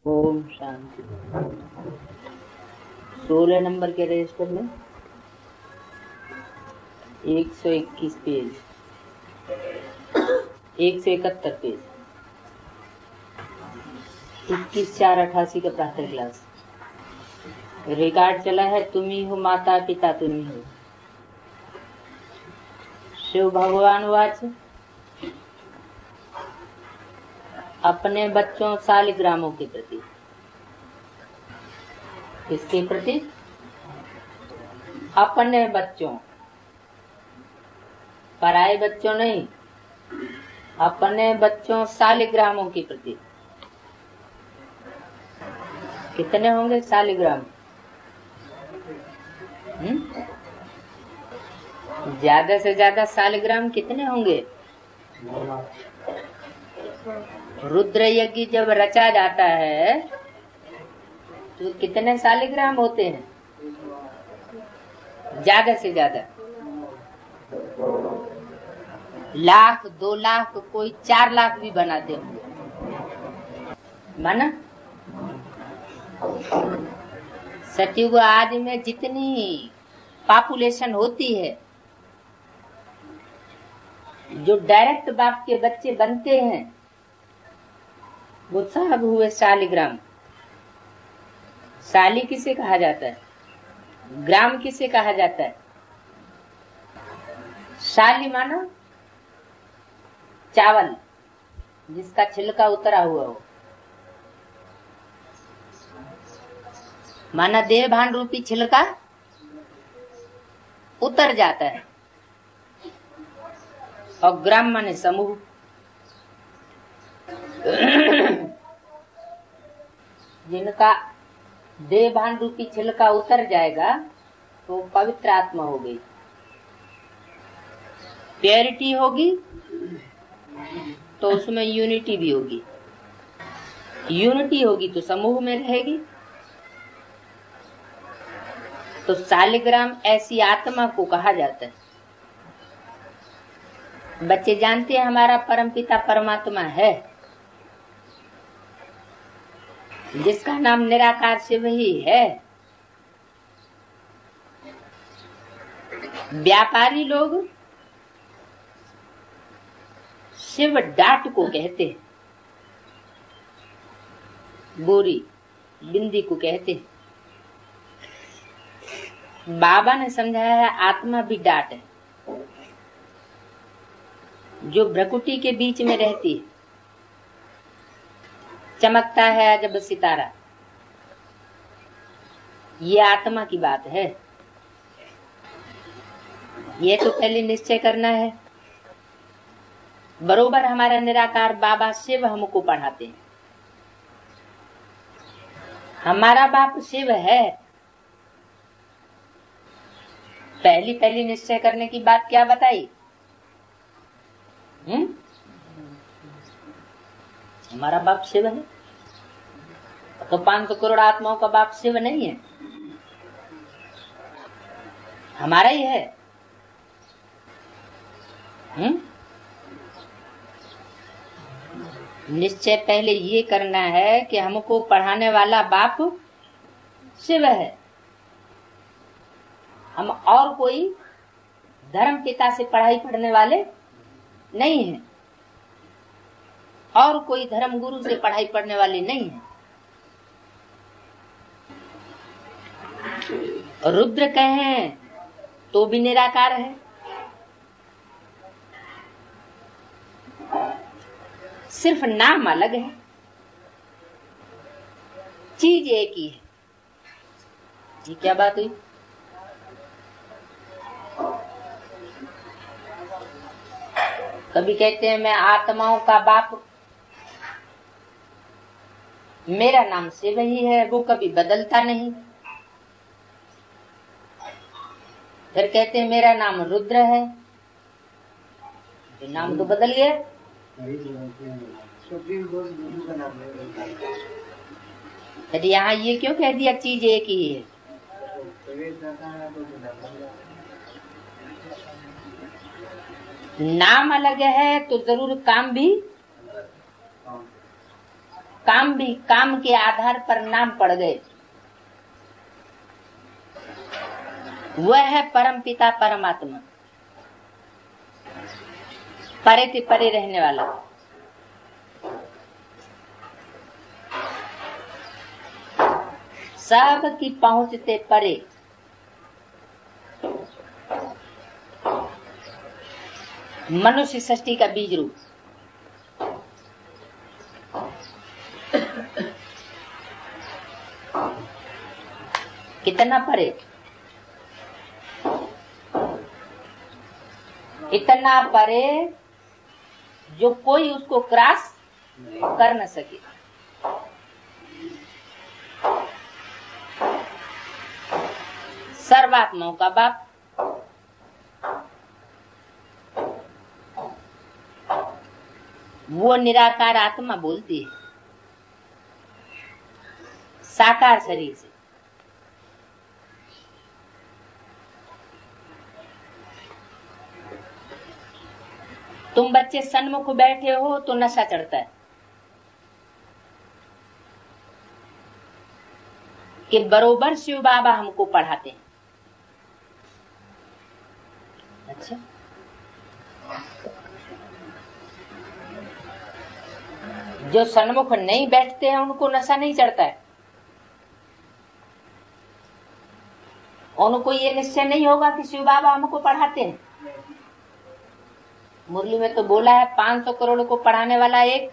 Om Shanti. 16 number के register में 121 page, 171 page, 21/4/88 का प्रातः क्लास रिकॉर्ड चला है। तुम ही हो माता पिता, तुम ही हो। शिव भगवान वाच अपने बच्चों शालिग्रामों के प्रति। किसके प्रति? अपने बच्चों, पराये बच्चों नहीं, अपने बच्चों शालिग्रामों के प्रति। कितने होंगे शालिग्राम? ज्यादा से ज्यादा शालिग्राम कितने होंगे? रुद्र यज्ञ जब रचा जाता है तो कितने शालिग्राम होते हैं? ज्यादा से ज्यादा 1,00,000, 2,00,000, कोई 4,00,000 भी बनाते होंगे। माना सतयुग आदि में जितनी पॉपुलेशन होती है, जो डायरेक्ट बाप के बच्चे बनते हैं, वो सब हुए शालिग्राम। शाली किसे कहा जाता है? ग्राम किसे कहा जाता है? शाली माना चावल जिसका छिलका उतरा हुआ हो, माना देह भान रूपी छिलका उतर जाता है। और ग्राम माने समूह। जिनका देह भान रूपी छिलका उतर जाएगा तो पवित्र आत्मा हो गई, प्योरिटी होगी, तो उसमें यूनिटी भी होगी। यूनिटी होगी तो समूह में रहेगी। तो शालिग्राम ऐसी आत्मा को कहा जाता है। बच्चे जानते हैं हमारा परमपिता परमात्मा है, जिसका नाम निराकार शिव ही है। व्यापारी लोग शिव डाट को कहते हैं, बोरी बिंदी को कहते हैं। बाबा ने समझाया है आत्मा भी डाट है, जो भ्रकुटी के बीच में रहती है, चमकता है अजब सितारा। ये आत्मा की बात है। ये तो पहले निश्चय करना है। बरोबर हमारा निराकार बाबा शिव हमको पढ़ाते हैं। हमारा बाप शिव है। पहली निश्चय करने की बात क्या बताई? हमारा बाप शिव है। तो 500 करोड़ आत्माओं का बाप शिव नहीं है, हमारा ही है। निश्चय पहले ये करना है कि हमको पढ़ाने वाला बाप शिव है। हम और कोई धर्म पिता से पढ़ाई पढ़ने वाले नहीं हैं, और कोई धर्म गुरु से पढ़ाई पढ़ने वाले नहीं है। रुद्र कहें तो भी निराकार है, सिर्फ नाम अलग है, चीज एक ही है। ये क्या बात हुई? कभी कहते हैं मैं आत्माओं का बाप, मेरा नाम शिव ही है, वो कभी बदलता नहीं। फिर कहते हैं मेरा नाम रुद्र है, तो नाम तो बदल गया। फिर यहाँ ये क्यों कह दिया चीज एक ही है? नाम अलग है तो जरूर काम भी काम भी काम के आधार पर नाम पड़ गए। वह है परम पिता परमात्मा, परे से परे रहने वाला। सब की पहुंचते परे। मनुष्य सृष्टि का बीज रूप। कितना परे? इतना परे जो कोई उसको क्रॉस कर न सके। सर्वात्माओं का बाप, वो निराकार आत्मा बोलती है साकार शरीर से। तुम बच्चे सन्मुख बैठे हो तो नशा चढ़ता है कि बरोबर शिव बाबा हमको पढ़ाते हैं। अच्छा, जो सन्मुख नहीं बैठते हैं उनको नशा नहीं चढ़ता है। उनको ये निश्चय नहीं होगा कि शिव बाबा हमको पढ़ाते हैं। मुरली में तो बोला है 500 करोड़ को पढ़ाने वाला एक।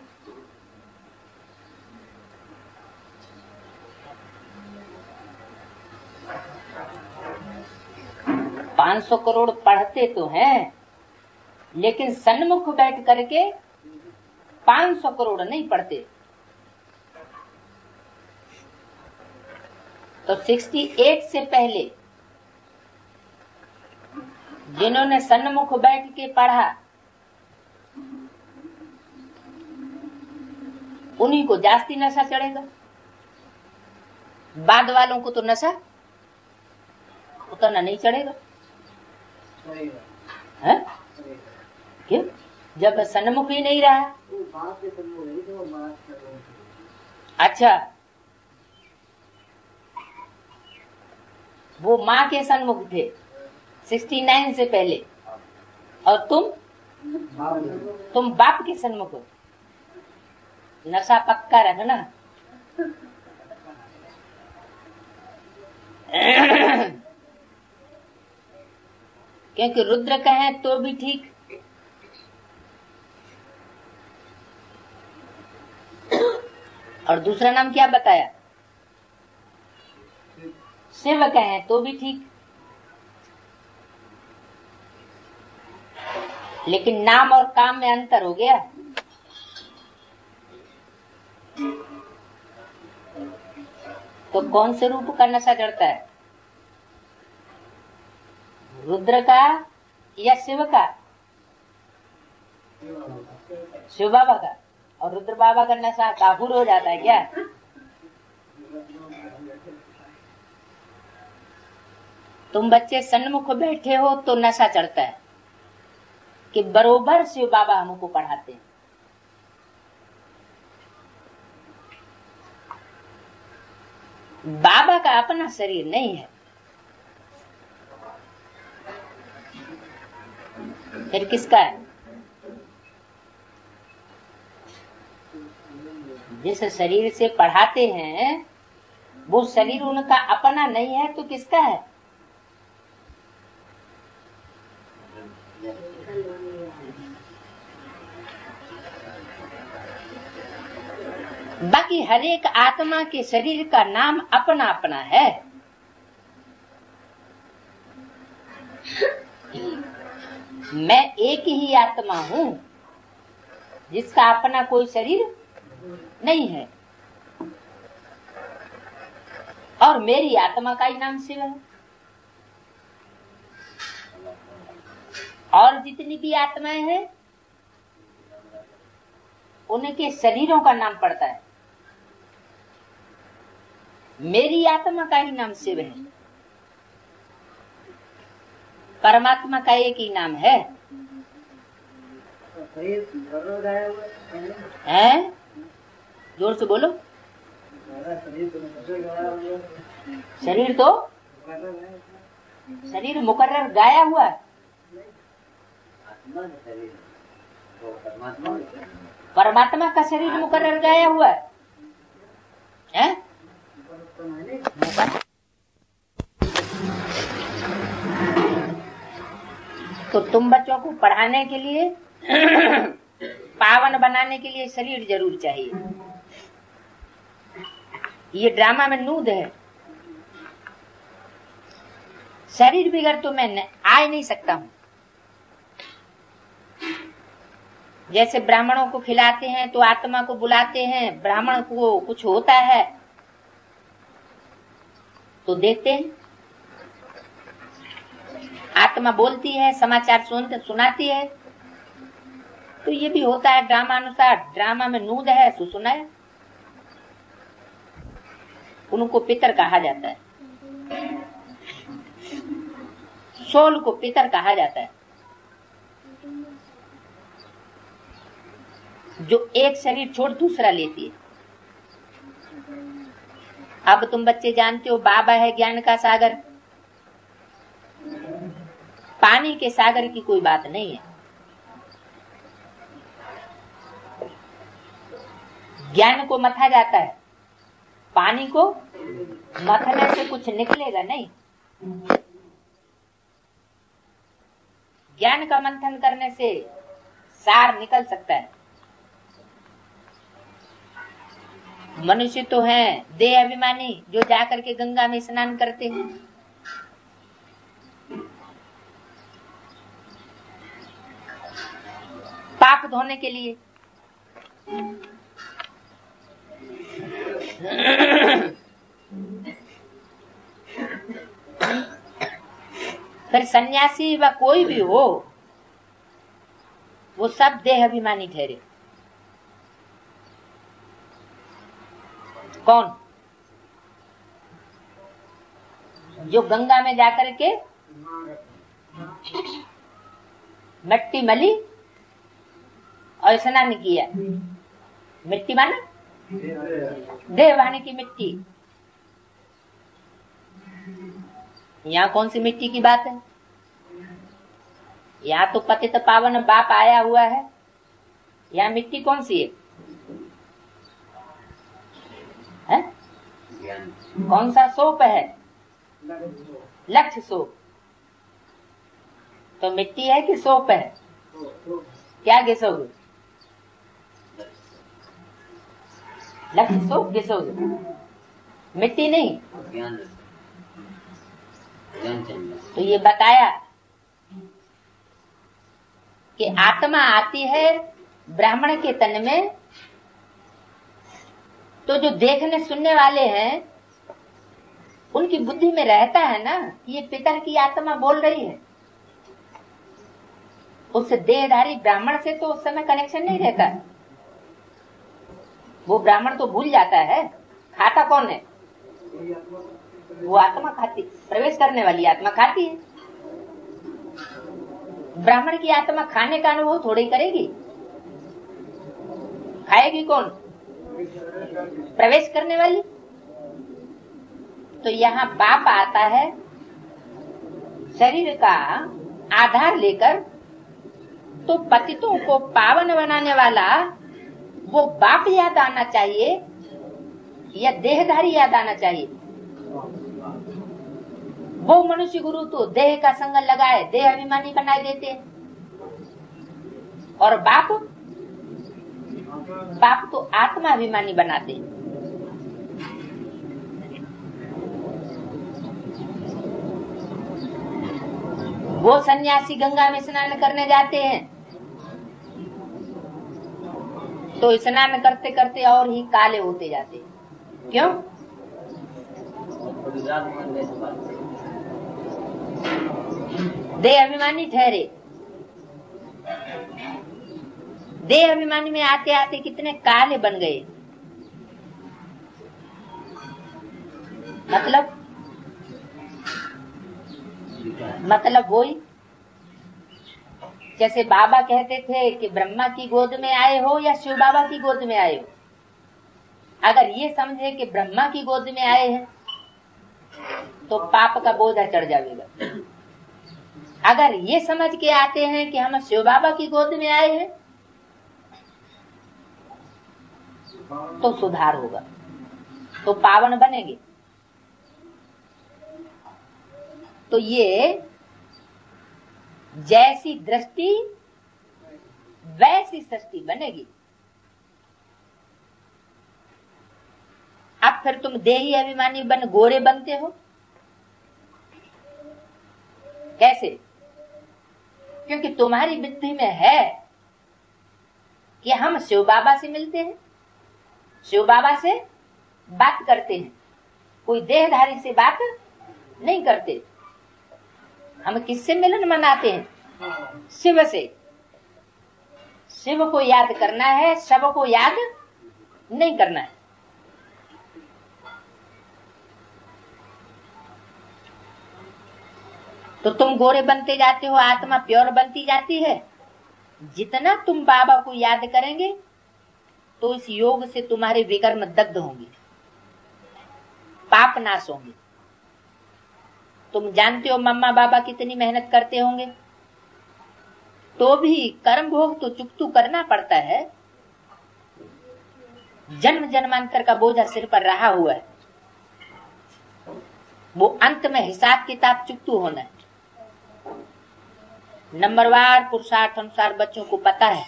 पांच 500 करोड़ पढ़ते तो हैं, लेकिन सन्मुख बैठ करके 500 करोड़ नहीं पढ़ते। तो 68 से पहले जिन्होंने सन्मुख बैठ के पढ़ा, उन्हीं को जास्ती नशा चढ़ेगा। बाद वालों को तो नशा उतना नहीं चढ़ेगा। है? क्यों? जब सन्मुख ही नहीं रहा। अच्छा, वो माँ के सन्मुख थे 69 से पहले, और तुम बाप के सन्मुख हो। नशा पक्का रखना। क्योंकि रुद्र कहें तो भी ठीक, और दूसरा नाम क्या बताया? शिव कहें तो भी ठीक, लेकिन नाम और काम में अंतर हो गया। तो कौन से रूप का नशा चढ़ता है? रुद्र का या शिव का? शिव बाबा का। और रुद्र बाबा का नशा काफूर हो जाता है क्या? तुम बच्चे सन्मुख बैठे हो तो नशा चढ़ता है कि बरोबर शिव बाबा हमको पढ़ाते हैं। बाबा का अपना शरीर नहीं है, फिर किसका है? जिस शरीर से पढ़ाते हैं वो शरीर उनका अपना नहीं है, तो किसका है? बाकी हर एक आत्मा के शरीर का नाम अपना अपना है। मैं एक ही आत्मा हूँ जिसका अपना कोई शरीर नहीं है, और मेरी आत्मा का ही नाम शिव है। और जितनी भी आत्माएं हैं उनके शरीरों का नाम पड़ता है। मेरी आत्मा का ही नाम शिव है, परमात्मा का एक ही नाम है। जोर से बोलो। शरीर मुकर्रर गाया हुआ है। परमात्मा का शरीर मुकर्रर गाया हुआ है? तो तुम बच्चों को पढ़ाने के लिए पावन बनाने के लिए शरीर जरूर चाहिए। ये ड्रामा में नूद है। शरीर बिगड़ तो मैं आ ही नहीं सकता हूं। जैसे ब्राह्मणों को खिलाते हैं तो आत्मा को बुलाते हैं, ब्राह्मण को कुछ होता है तो देखते हैं, आत्मा बोलती है, समाचार सुनाती है। तो ये भी होता है ड्रामा अनुसार। ड्रामा में नूद है तो सुनाया। उनको पितर कहा जाता है, सोल को पितर कहा जाता है। जो एक शरीर छोड़ दूसरा लेती है। अब तुम बच्चे जानते हो बाबा है ज्ञान का सागर। पानी के सागर की कोई बात नहीं है। ज्ञान को मथा जाता है, पानी को मथने से कुछ निकलेगा नहीं। ज्ञान का मंथन करने से सार निकल सकता है। मनुष्य तो हैं देह अभिमानी जो जाकर के गंगा में स्नान करते हैं। पाप धोने के लिए। फिर सन्यासी व कोई भी हो, वो सब देह अभिमानी ठहरे। कौन? जो गंगा में जाकर के मिट्टी मली और स्नान किया। मिट्टी माना देह वाहने की मिट्टी। यहाँ कौन सी मिट्टी की बात है? यहाँ तो पतित पावन बाप आया हुआ है। यहाँ मिट्टी कौन सी है? कौन सा सोप है? लक्ष्य सोप। तो मिट्टी है कि सोप है? क्या घिसोगे? लक्ष्य सोप घिसोगे, मिट्टी नहीं। तो ये बताया कि आत्मा आती है ब्राह्मण के तन में, तो जो देखने सुनने वाले हैं उनकी बुद्धि में रहता है ना, ये पितर की आत्मा बोल रही है। उस देहधारी ब्राह्मण से तो उस समय कनेक्शन नहीं रहता। वो ब्राह्मण तो भूल जाता है खाता कौन है। वो आत्मा खाती, प्रवेश करने वाली आत्मा खाती है। ब्राह्मण की आत्मा खाने का अनुभव थोड़ी करेगी। खाएगी कौन? प्रवेश करने वाली। तो यहाँ बाप आता है शरीर का आधार लेकर, तो पतितों को पावन बनाने वाला वो बाप याद आना चाहिए या देहधारी याद आना चाहिए? वो मनुष्य गुरु तो देह का संग लगाए देह अभिमानी बनाए देते हैं। और बाप तो आत्मा अभिमानी बनाते हैं। वो सन्यासी गंगा में स्नान करने जाते हैं तो स्नान करते करते और ही काले होते जाते हैं। क्यों? देह अभिमानी ठहरे। देह अभिमानी में आते आते कितने काले बन गए। मतलब वही जैसे बाबा कहते थे कि ब्रह्मा की गोद में आए हो या शिव बाबा की गोद में आए हो। अगर ये समझे कि ब्रह्मा की गोद में आए हैं तो पाप का बोझा चढ़ जाएगा। अगर ये समझ के आते हैं कि हम शिव बाबा की गोद में आए हैं तो सुधार होगा, तो पावन बनेंगे। तो ये जैसी दृष्टि वैसी सृष्टि बनेगी। अब फिर तुम देही अभिमानी बन गोरे बनते हो कैसे? क्योंकि तुम्हारी बुद्धि में है कि हम शिव बाबा से मिलते हैं, शिव बाबा से बात करते हैं, कोई देहधारी से बात नहीं करते। हम किससे मिलन मनाते हैं? शिव से। शिव को याद करना है, शव को याद नहीं करना है। तो तुम गोरे बनते जाते हो, आत्मा प्योर बनती जाती है। जितना तुम बाबा को याद करेंगे तो इस योग से तुम्हारे विकर्म दग्ध होंगे, पाप नाश होंगे। तुम जानते हो मम्मा बाबा कितनी मेहनत करते होंगे, तो भी कर्म भोग तो चुकतू करना पड़ता है। जन्म जन्मांतर का बोझा सिर पर रहा हुआ है, वो अंत में हिसाब किताब चुकतू होना है। नंबरवार पुरुषार्थ अनुसार बच्चों को पता है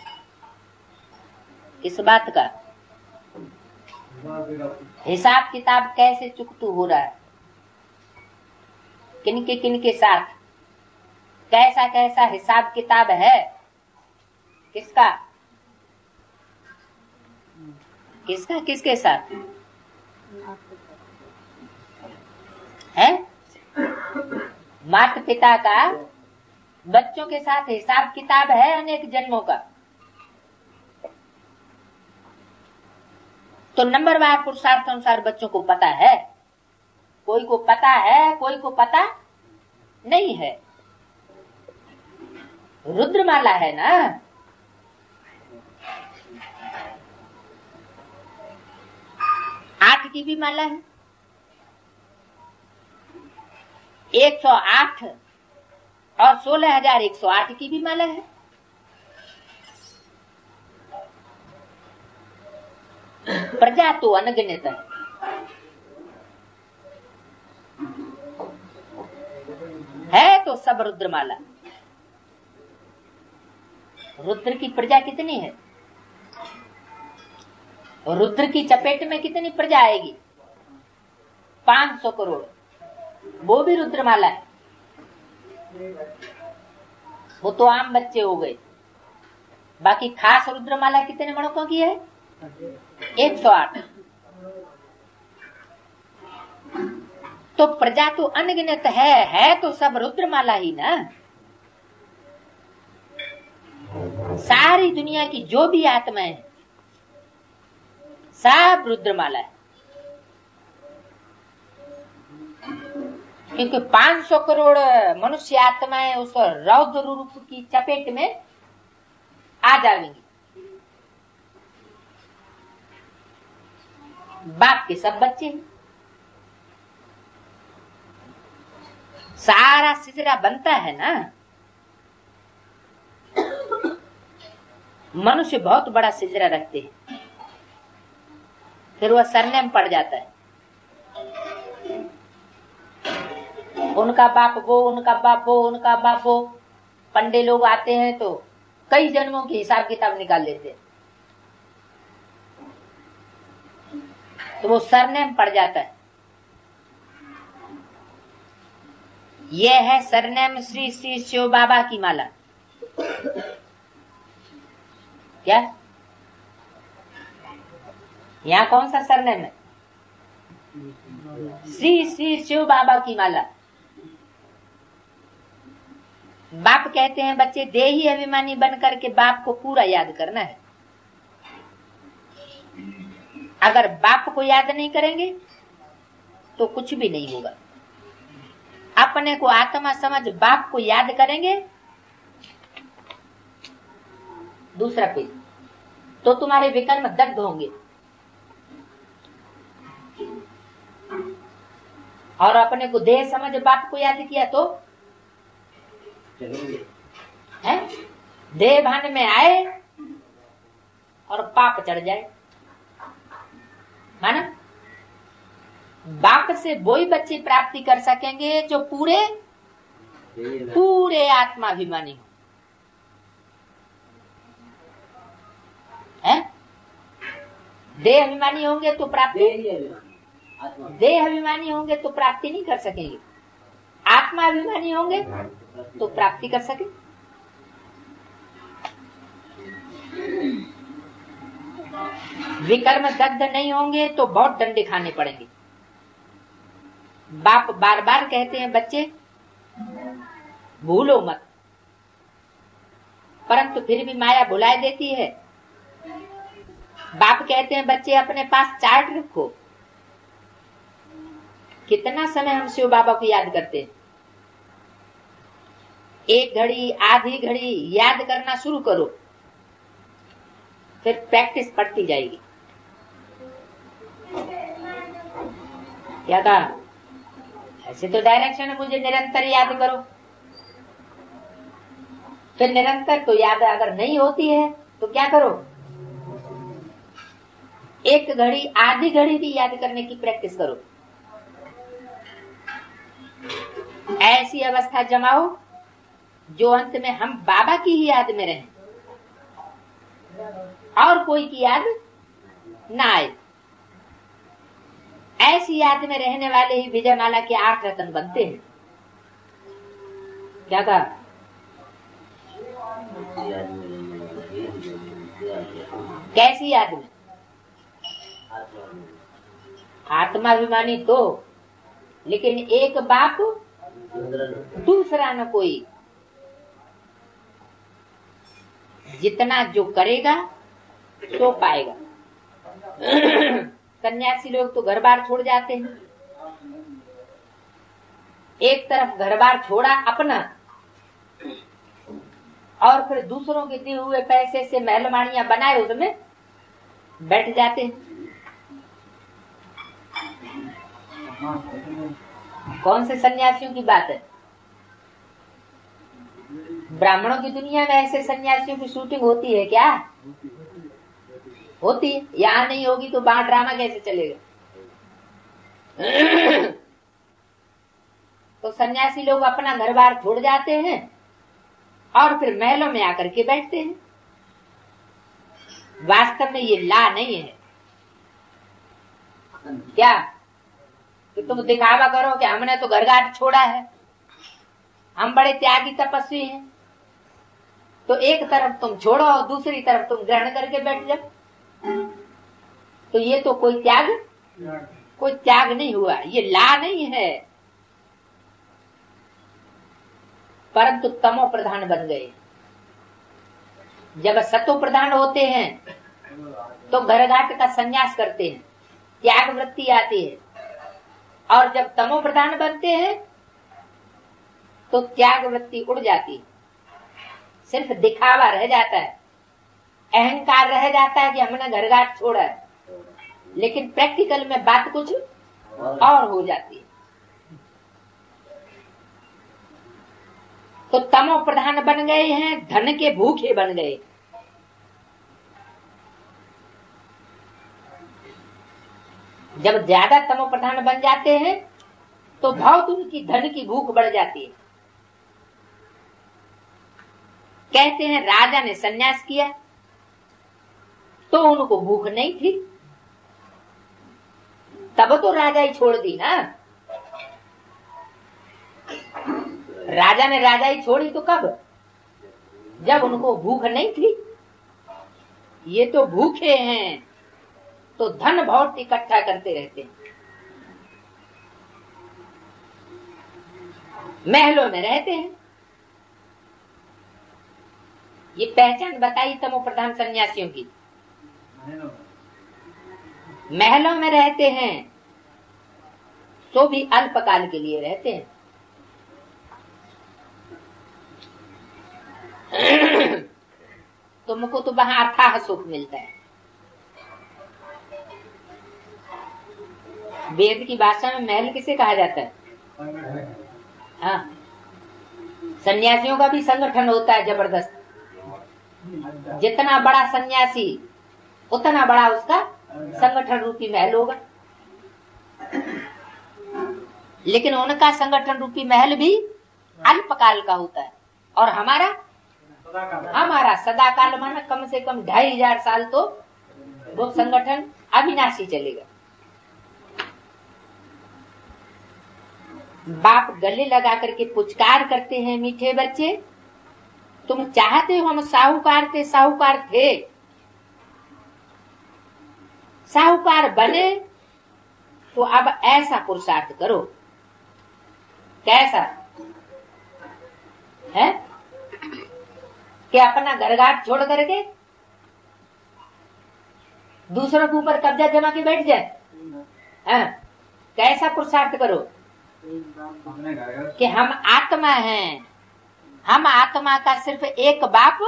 इस बात का, हिसाब किताब कैसे चुकतू हो रहा है, किनके साथ कैसा कैसा हिसाब किताब है, किसका किसका किसके साथ है? माता पिता का बच्चों के साथ हिसाब किताब है अनेक जन्मों का। तो नंबरवार पुरुषार्थ अनुसार बच्चों को पता है, कोई को पता है, कोई को पता नहीं है। रुद्रमाला है ना, 8 की भी माला है, 108 और 16,108 की भी माला है। प्रजा तो अनगिनत है तो सब रुद्रमाला। रुद्र की प्रजा कितनी है? रुद्र की चपेट में कितनी प्रजा आएगी? 500 करोड़, वो भी रुद्रमाला है। वो तो आम बच्चे हो गए। बाकी खास रुद्रमाला कितने मणकों की है? 108। तो प्रजा तो अनगिनत है तो सब रुद्रमाला ही ना। सारी दुनिया की जो भी आत्माएं सब रुद्रमाला है, क्योंकि 500 करोड़ मनुष्य आत्माएं उस रौद्र रूप की चपेट में आ जाएंगी। बाप के सब बच्चे हैं। सारा सिजरा बनता है ना। मनुष्य बहुत बड़ा सिजरा रखते हैं, फिर वह सरनेम पड़ जाता है। उनका बाप वो, उनका बाप वो, उनका बाप वो। पंडे लोग आते हैं तो कई जन्मों की हिसाब किताब निकाल लेते हैं, तो वो सरनेम पड़ जाता है। यह है सरनेम श्री श्री शिव बाबा की माला। क्या यहाँ कौन सा सरनेम है? श्री श्री शिव बाबा की माला। बाप कहते हैं बच्चे देही अभिमानी बनकर के बाप को पूरा याद करना है। अगर बाप को याद नहीं करेंगे तो कुछ भी नहीं होगा। अपने को आत्मा समझ बाप को याद करेंगे, दूसरा पेज, तो तुम्हारे विकर्म दग्ध होंगे। और अपने को देह समझ बाप को याद किया तो है देह भान में आए और पाप चढ़ जाए, है ना। बाप से वही बच्चे प्राप्ति कर सकेंगे जो पूरे पूरे आत्माभिमानी हो, है। देह अभिमानी होंगे तो प्राप्ति, देह अभिमानी होंगे तो प्राप्ति नहीं कर सकेंगे। आत्मा अभिमानी होंगे तो प्राप्ति कर सके। विकर्म दग्ध नहीं होंगे तो बहुत डंडे खाने पड़ेंगे। बाप बार बार कहते हैं बच्चे भूलो मत, परंतु फिर भी माया भुलाए देती है। बाप कहते हैं बच्चे अपने पास चार्ट रखो। कितना समय हम शिव बाबा को याद करते हैं, एक घड़ी आधी घड़ी याद करना शुरू करो, फिर प्रैक्टिस बढ़ती जाएगी। क्या कहा? ऐसे तो डायरेक्शन है मुझे निरंतर याद करो, फिर निरंतर तो याद अगर नहीं होती है तो क्या करो, एक घड़ी आधी घड़ी भी याद करने की प्रैक्टिस करो। ऐसी अवस्था जमाओ जो अंत में हम बाबा की ही याद में रहें और कोई की याद ना आए। ऐसी याद में रहने वाले ही विजयमाला के 8 रत्न बनते हैं। क्या कहा? कैसी याद में? आत्माभिमानी तो, लेकिन एक बाप दूसरा न कोई। जितना जो करेगा तो पाएगा। सन्यासी लोग तो घर बार छोड़ जाते हैं। एक तरफ घर बार छोड़ा अपना और फिर दूसरों के दिए हुए पैसे से महलमाड़ियां बनाए उसमें बैठ जाते हैं। कौन से सन्यासियों की बात है? ब्राह्मणों की दुनिया में ऐसे सन्यासियों की शूटिंग होती है क्या? होती है। यहाँ नहीं होगी तो वहां ड्रामा कैसे चलेगा? तो सन्यासी लोग अपना घर बार छोड़ जाते हैं और फिर महलों में आकर के बैठते हैं। वास्तव में ये ला नहीं है क्या कि तुम दिखावा करो कि हमने तो घरघाट छोड़ा है, हम बड़े त्यागी तपस्वी हैं। तो एक तरफ तुम छोड़ो और दूसरी तरफ तुम ग्रहण करके बैठ जाओ, तो ये तो कोई त्याग नहीं हुआ, ये ला नहीं है, परंतु तमो प्रधान बन गए। जब सतो प्रधान होते हैं तो घरघाट का संन्यास करते हैं, त्याग वृत्ति आती है, और जब तमो प्रधान बनते हैं तो त्याग वृत्ति उड़ जाती है। सिर्फ दिखावा रह जाता है, अहंकार रह जाता है कि हमने घरघाट छोड़ा है, लेकिन प्रैक्टिकल में बात कुछ और हो जाती है। तो तमो प्रधान बन गए हैं, धन के भूखे बन गए। जब ज्यादा तमो प्रधान बन जाते हैं तो बहुत उनकी धन की भूख बढ़ जाती है। कहते हैं राजा ने सन्यास किया तो उनको भूख नहीं थी, तब तो राजा ही छोड़ दी ना। राजा ने राजा ही छोड़ी तो कब? जब उनको भूख नहीं थी। ये तो भूखे हैं तो धन बहुत इकट्ठा करते रहते हैं, महलों में रहते हैं। ये पहचान बताई तमो प्रधान सन्यासियों की। महलों में रहते हैं तो भी अल्पकाल के लिए रहते हैं। तुमको तो वहां अथाह सुख मिलता है। वेद की भाषा में महल किसे कहा जाता है? हाँ, सन्यासियों का भी संगठन होता है जबरदस्त। जितना बड़ा सन्यासी उतना बड़ा उसका संगठन रूपी महल होगा। लेकिन उनका संगठन रूपी महल भी अल्पकाल का होता है, और हमारा सदाकाल माना कम से कम 2500 साल तो वो संगठन अविनाशी चलेगा। बाप गले लगा करके पुचकार करते हैं, मीठे बच्चे तुम चाहते हो हम साहूकार थे, साहूकार बने तो अब ऐसा पुरुषार्थ करो। कैसा है कि अपना घरघाट छोड़ करके दूसरों के ऊपर कब्जा जमा के बैठ जाए? कैसा पुरुषार्थ करो कि हम आत्मा हैं, हम आत्मा का सिर्फ एक बाप,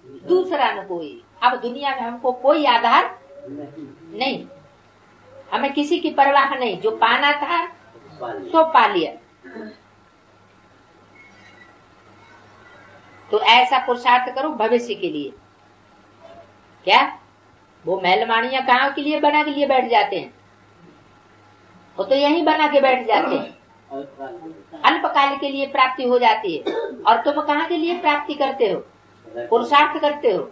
दूसरा न कोई। अब दुनिया में हमको कोई आधार नहीं, हमें किसी की परवाह नहीं, जो पाना था सो पा लिया। तो ऐसा पुरुषार्थ करो भविष्य के लिए। क्या वो महलमानियां कहाँ के लिए बना के लिए बैठ जाते हैं? वो तो यहीं बना के बैठ जाते हैं, अल्पकाल के लिए प्राप्ति हो जाती है। और तुम कहाँ के लिए प्राप्ति करते हो, पुरुषार्थ करते हो?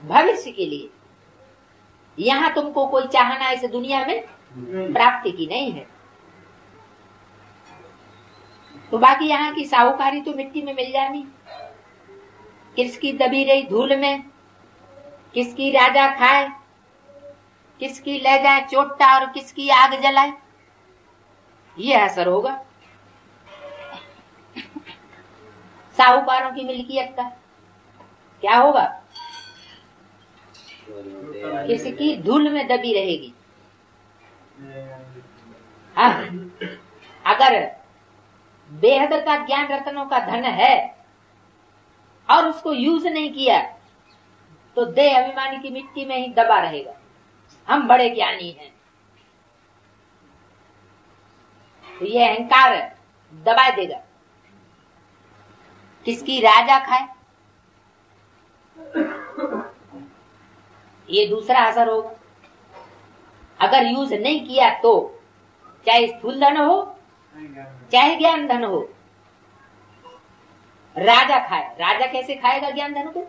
भविष्य के लिए। यहाँ तुमको कोई चाहना इस दुनिया में प्राप्ति की नहीं है। तो बाकी यहाँ की साहूकारी तो मिट्टी में मिल जानी, किसकी दबी रही धूल में, किसकी राजा खाए, किसकी ले जाए चोटा और किसकी आग जलाए, ये असर होगा साहूकारों की मिल्कियत का। क्या होगा? किसकी धूल में दबी रहेगी। हाँ, अगर बेहद का ज्ञान रत्नों का धन है और उसको यूज नहीं किया तो देह अभिमानी की मिट्टी में ही दबा रहेगा। हम बड़े ज्ञानी हैं, तो ये अहंकार दबा देगा। किसकी राजा खाए, ये दूसरा असर होगा। अगर यूज नहीं किया तो चाहे स्थूल धन हो चाहे ज्ञान धन हो, राजा खाए। राजा कैसे खाएगा ज्ञान धन को?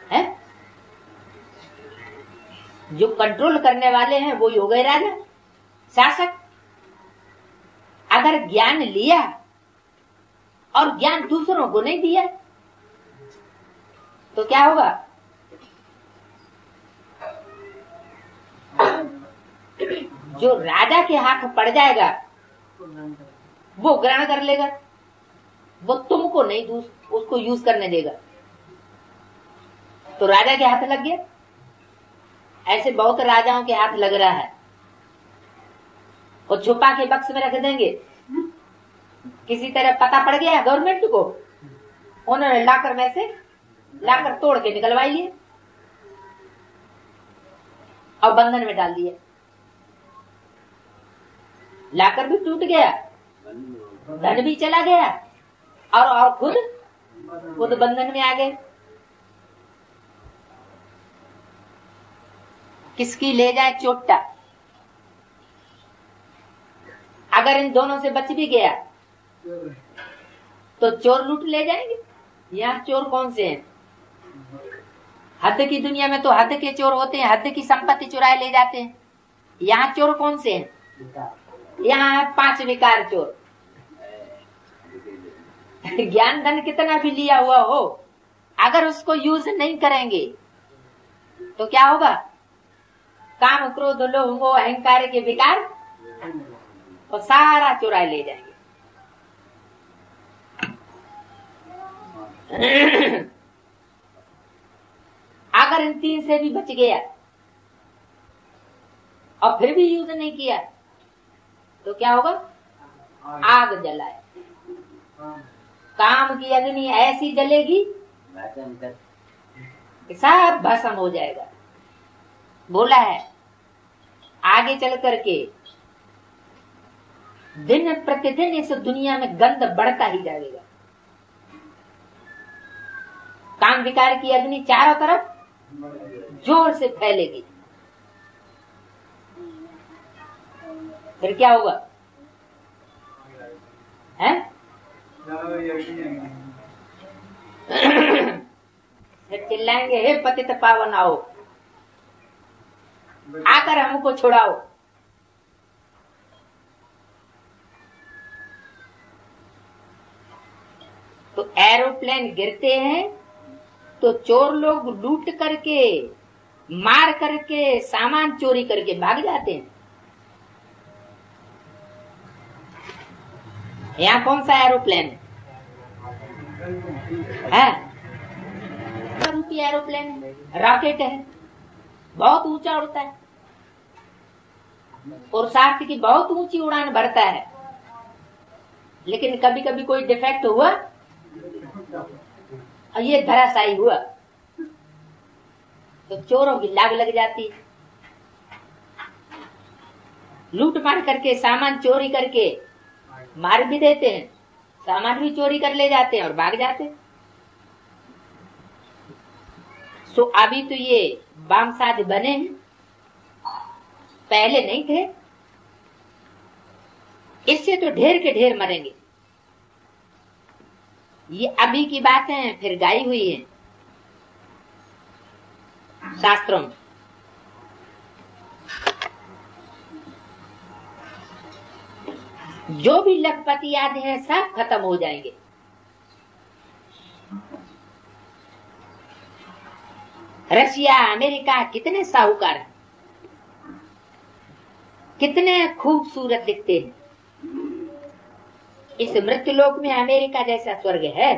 है? जो कंट्रोल करने वाले हैं वो ही हो गए राजा, शासक। अगर ज्ञान लिया और ज्ञान दूसरों को नहीं दिया तो क्या होगा? जो राजा के हाथ पड़ जाएगा वो ग्रहण कर लेगा, वो तुमको नहीं उसको यूज करने देगा। तो राजा के हाथ लग गया। ऐसे बहुत राजाओं के हाथ लग रहा है, वो छुपा के बक्स में रख देंगे। किसी तरह पता पड़ गया गवर्नमेंट को, उन्होंने लाकर में से लाकर तोड़ के निकलवाई लिए और बंधन में डाल दिए। लाकर भी टूट गया, धन भी चला गया और खुद बंधन में आ गए। किसकी ले जाए चोटा। अगर इन दोनों से बच भी गया तो चोर लूट ले जाएंगे। यहाँ चोर कौन से हैं? हद की दुनिया में तो हद के चोर होते हैं, हद की संपत्ति चुराए ले जाते हैं। यहाँ चोर कौन से हैं? यहाँ है 5 विकार चोर। ज्ञान धन कितना भी लिया हुआ हो, अगर उसको यूज नहीं करेंगे तो क्या होगा? काम क्रोध लोभ मोह अहंकार के विकार और सारा चुराए ले जाएंगे। अगर इन 3 से भी बच गया और फिर भी यूज नहीं किया तो क्या होगा? आग जलाए। काम की अग्नि ऐसी जलेगी सब भस्म हो जाएगा। बोला है आगे चल करके दिन प्रतिदिन इस दुनिया में गंध बढ़ता ही जाएगा। काम विकार की अग्नि चारों तरफ जोर से फैलेगी। फिर क्या होगा? हैं? फिर चिल्लाएंगे, हे पतित पावन आओ, आकर हमको छुड़ाओ। तो एरोप्लेन गिरते हैं तो चोर लोग लूट करके, मार करके, सामान चोरी करके भाग जाते हैं। यहाँ कौन सा एरोप्लेन है? रूपी एरोप्लेन है, रॉकेट है, बहुत ऊंचा उड़ता है और साथ की बहुत ऊंची उड़ान भरता है। लेकिन कभी कभी कोई डिफेक्ट हुआ और ये धराशायी हुआ तो चोरों की लाग लग जाती। लूट मार करके, सामान चोरी करके मार भी देते हैं, सामान भी चोरी कर ले जाते हैं और भाग जाते हैं। सो अभी तो ये बामसाज बने हैं, पहले नहीं थे। इससे तो ढेर के ढेर मरेंगे। ये अभी की बातें फिर गाई हुई है शास्त्रों में। जो भी लखपति आदि हैं सब खत्म हो जाएंगे। रशिया, अमेरिका कितने साहूकार हैं, कितने खूबसूरत दिखते हैं। इस मृत्युलोक में अमेरिका जैसा स्वर्ग है।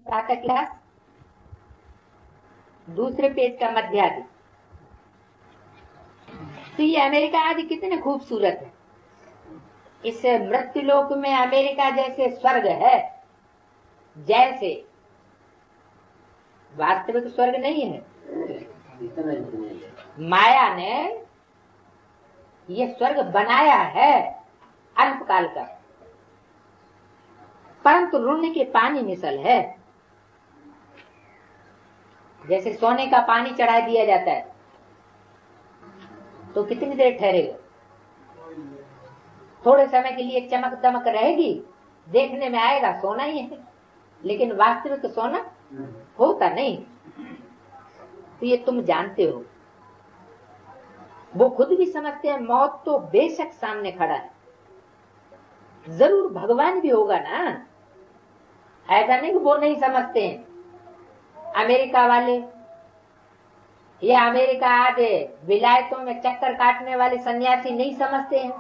प्रातः क्लास दूसरे पेज का मध्यादि। तो ये अमेरिका आदि कितने खूबसूरत है। इस मृत्युलोक में अमेरिका जैसे स्वर्ग है, जैसे वास्तविक स्वर्ग नहीं है। माया ने ये स्वर्ग बनाया है अल्पकाल का, परंतु ऋण के पानी मिसल है। जैसे सोने का पानी चढ़ा दिया जाता है तो कितनी देर ठहरेगा? थोड़े समय के लिए चमक दमक रहेगी, देखने में आएगा सोना ही है, लेकिन वास्तविक सोना होता नहीं। तो ये तुम जानते हो। वो खुद भी समझते हैं मौत तो बेशक सामने खड़ा है, जरूर भगवान भी होगा ना। ऐसा नहीं कि वो नहीं समझते हैं। अमेरिका वाले, ये अमेरिका आदि विलायतों में चक्कर काटने वाले सन्यासी नहीं समझते हैं,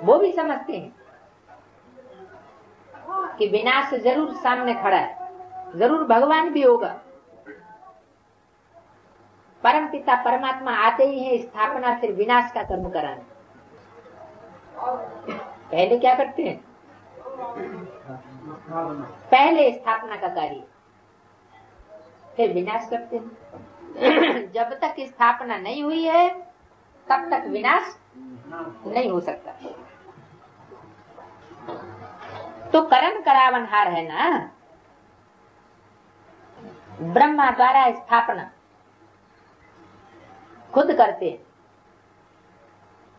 वो भी समझते हैं कि विनाश जरूर सामने खड़ा है, जरूर भगवान भी होगा। परम पिता परमात्मा आते ही है स्थापना फिर विनाश का कर्म कराने। पहले क्या करते हैं? पहले स्थापना का कार्य, फिर विनाश करते हैं। जब तक स्थापना नहीं हुई है तब तक विनाश नहीं हो सकता। तो कर्म करावनहार है ना। ब्रह्मा द्वारा स्थापना खुद करते हैं।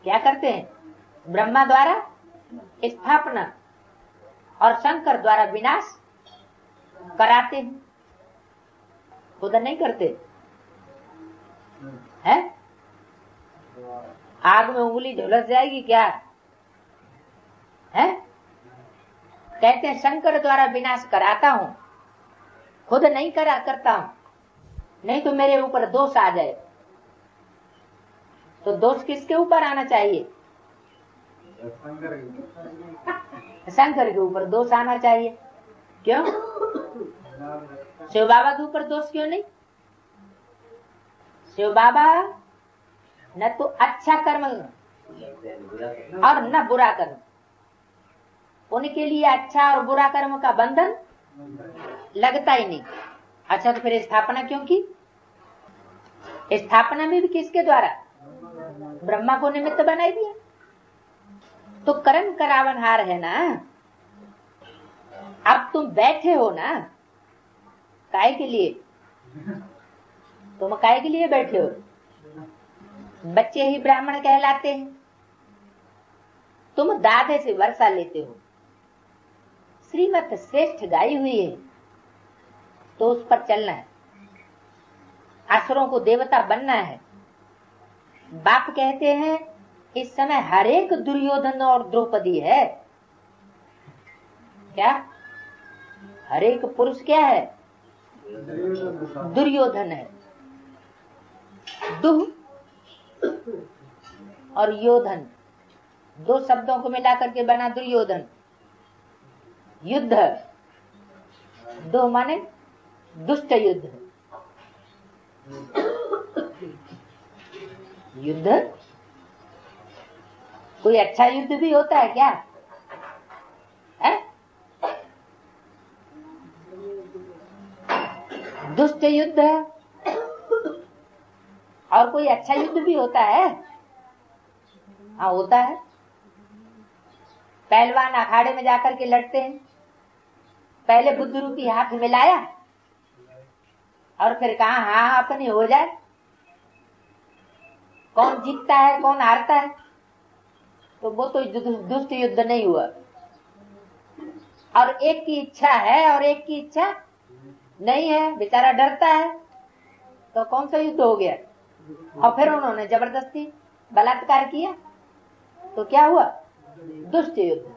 क्या करते हैं? ब्रह्मा द्वारा स्थापना और शंकर द्वारा विनाश कराते हैं, खुद नहीं करते हैं। आग में उंगली झुलस जाएगी क्या है? कहते हैं शंकर द्वारा विनाश कराता हूं, खुद नहीं करता हूं, नहीं तो मेरे ऊपर दोष आ जाए। तो दोष किसके ऊपर आना चाहिए? शंकर के ऊपर दोष आना चाहिए। क्यों? शिव बाबा के ऊपर दोष क्यों नहीं? शिव बाबा न तो अच्छा कर्म और न बुरा कर्म, उनके लिए अच्छा और बुरा कर्म का बंधन लगता ही नहीं। अच्छा तो फिर स्थापना क्यों की? स्थापना में भी किसके द्वारा? ब्रह्मा को निमित्त बनाई दिया। तो कर्म करावनहार है ना। अब तुम बैठे हो ना, काय के लिए? तुम काय के लिए बैठे हो? बच्चे ही ब्राह्मण कहलाते हैं। तुम दादे से वर्षा लेते हो, श्रीमत श्रेष्ठ गाई हुई है तो उस पर चलना है। असुरों को देवता बनना है। बाप कहते हैं इस समय हर एक दुर्योधन और द्रौपदी है। क्या? हर एक पुरुष क्या है? दुर्योधन है। दुह और योधन, दो शब्दों को मिलाकर के बना दुर्योधन। युद्ध, दो माने दुष्ट युद्ध। युद्ध, कोई अच्छा युद्ध भी होता है क्या? है? दुष्ट युद्ध और कोई अच्छा युद्ध भी होता है? हाँ, होता है। पहलवान अखाड़े में जाकर के लड़ते हैं। पहले बुद्ध रूपी हाथ मिलाया और फिर कहा हाँ अपनी हो जाए। कौन जीतता है कौन हारता है? तो वो तो दुष्ट युद्ध नहीं हुआ। और एक की इच्छा है और एक की इच्छा नहीं है, बेचारा डरता है, तो कौन सा युद्ध हो गया? और फिर उन्होंने जबरदस्ती बलात्कार किया तो क्या हुआ? दुष्ट युद्ध।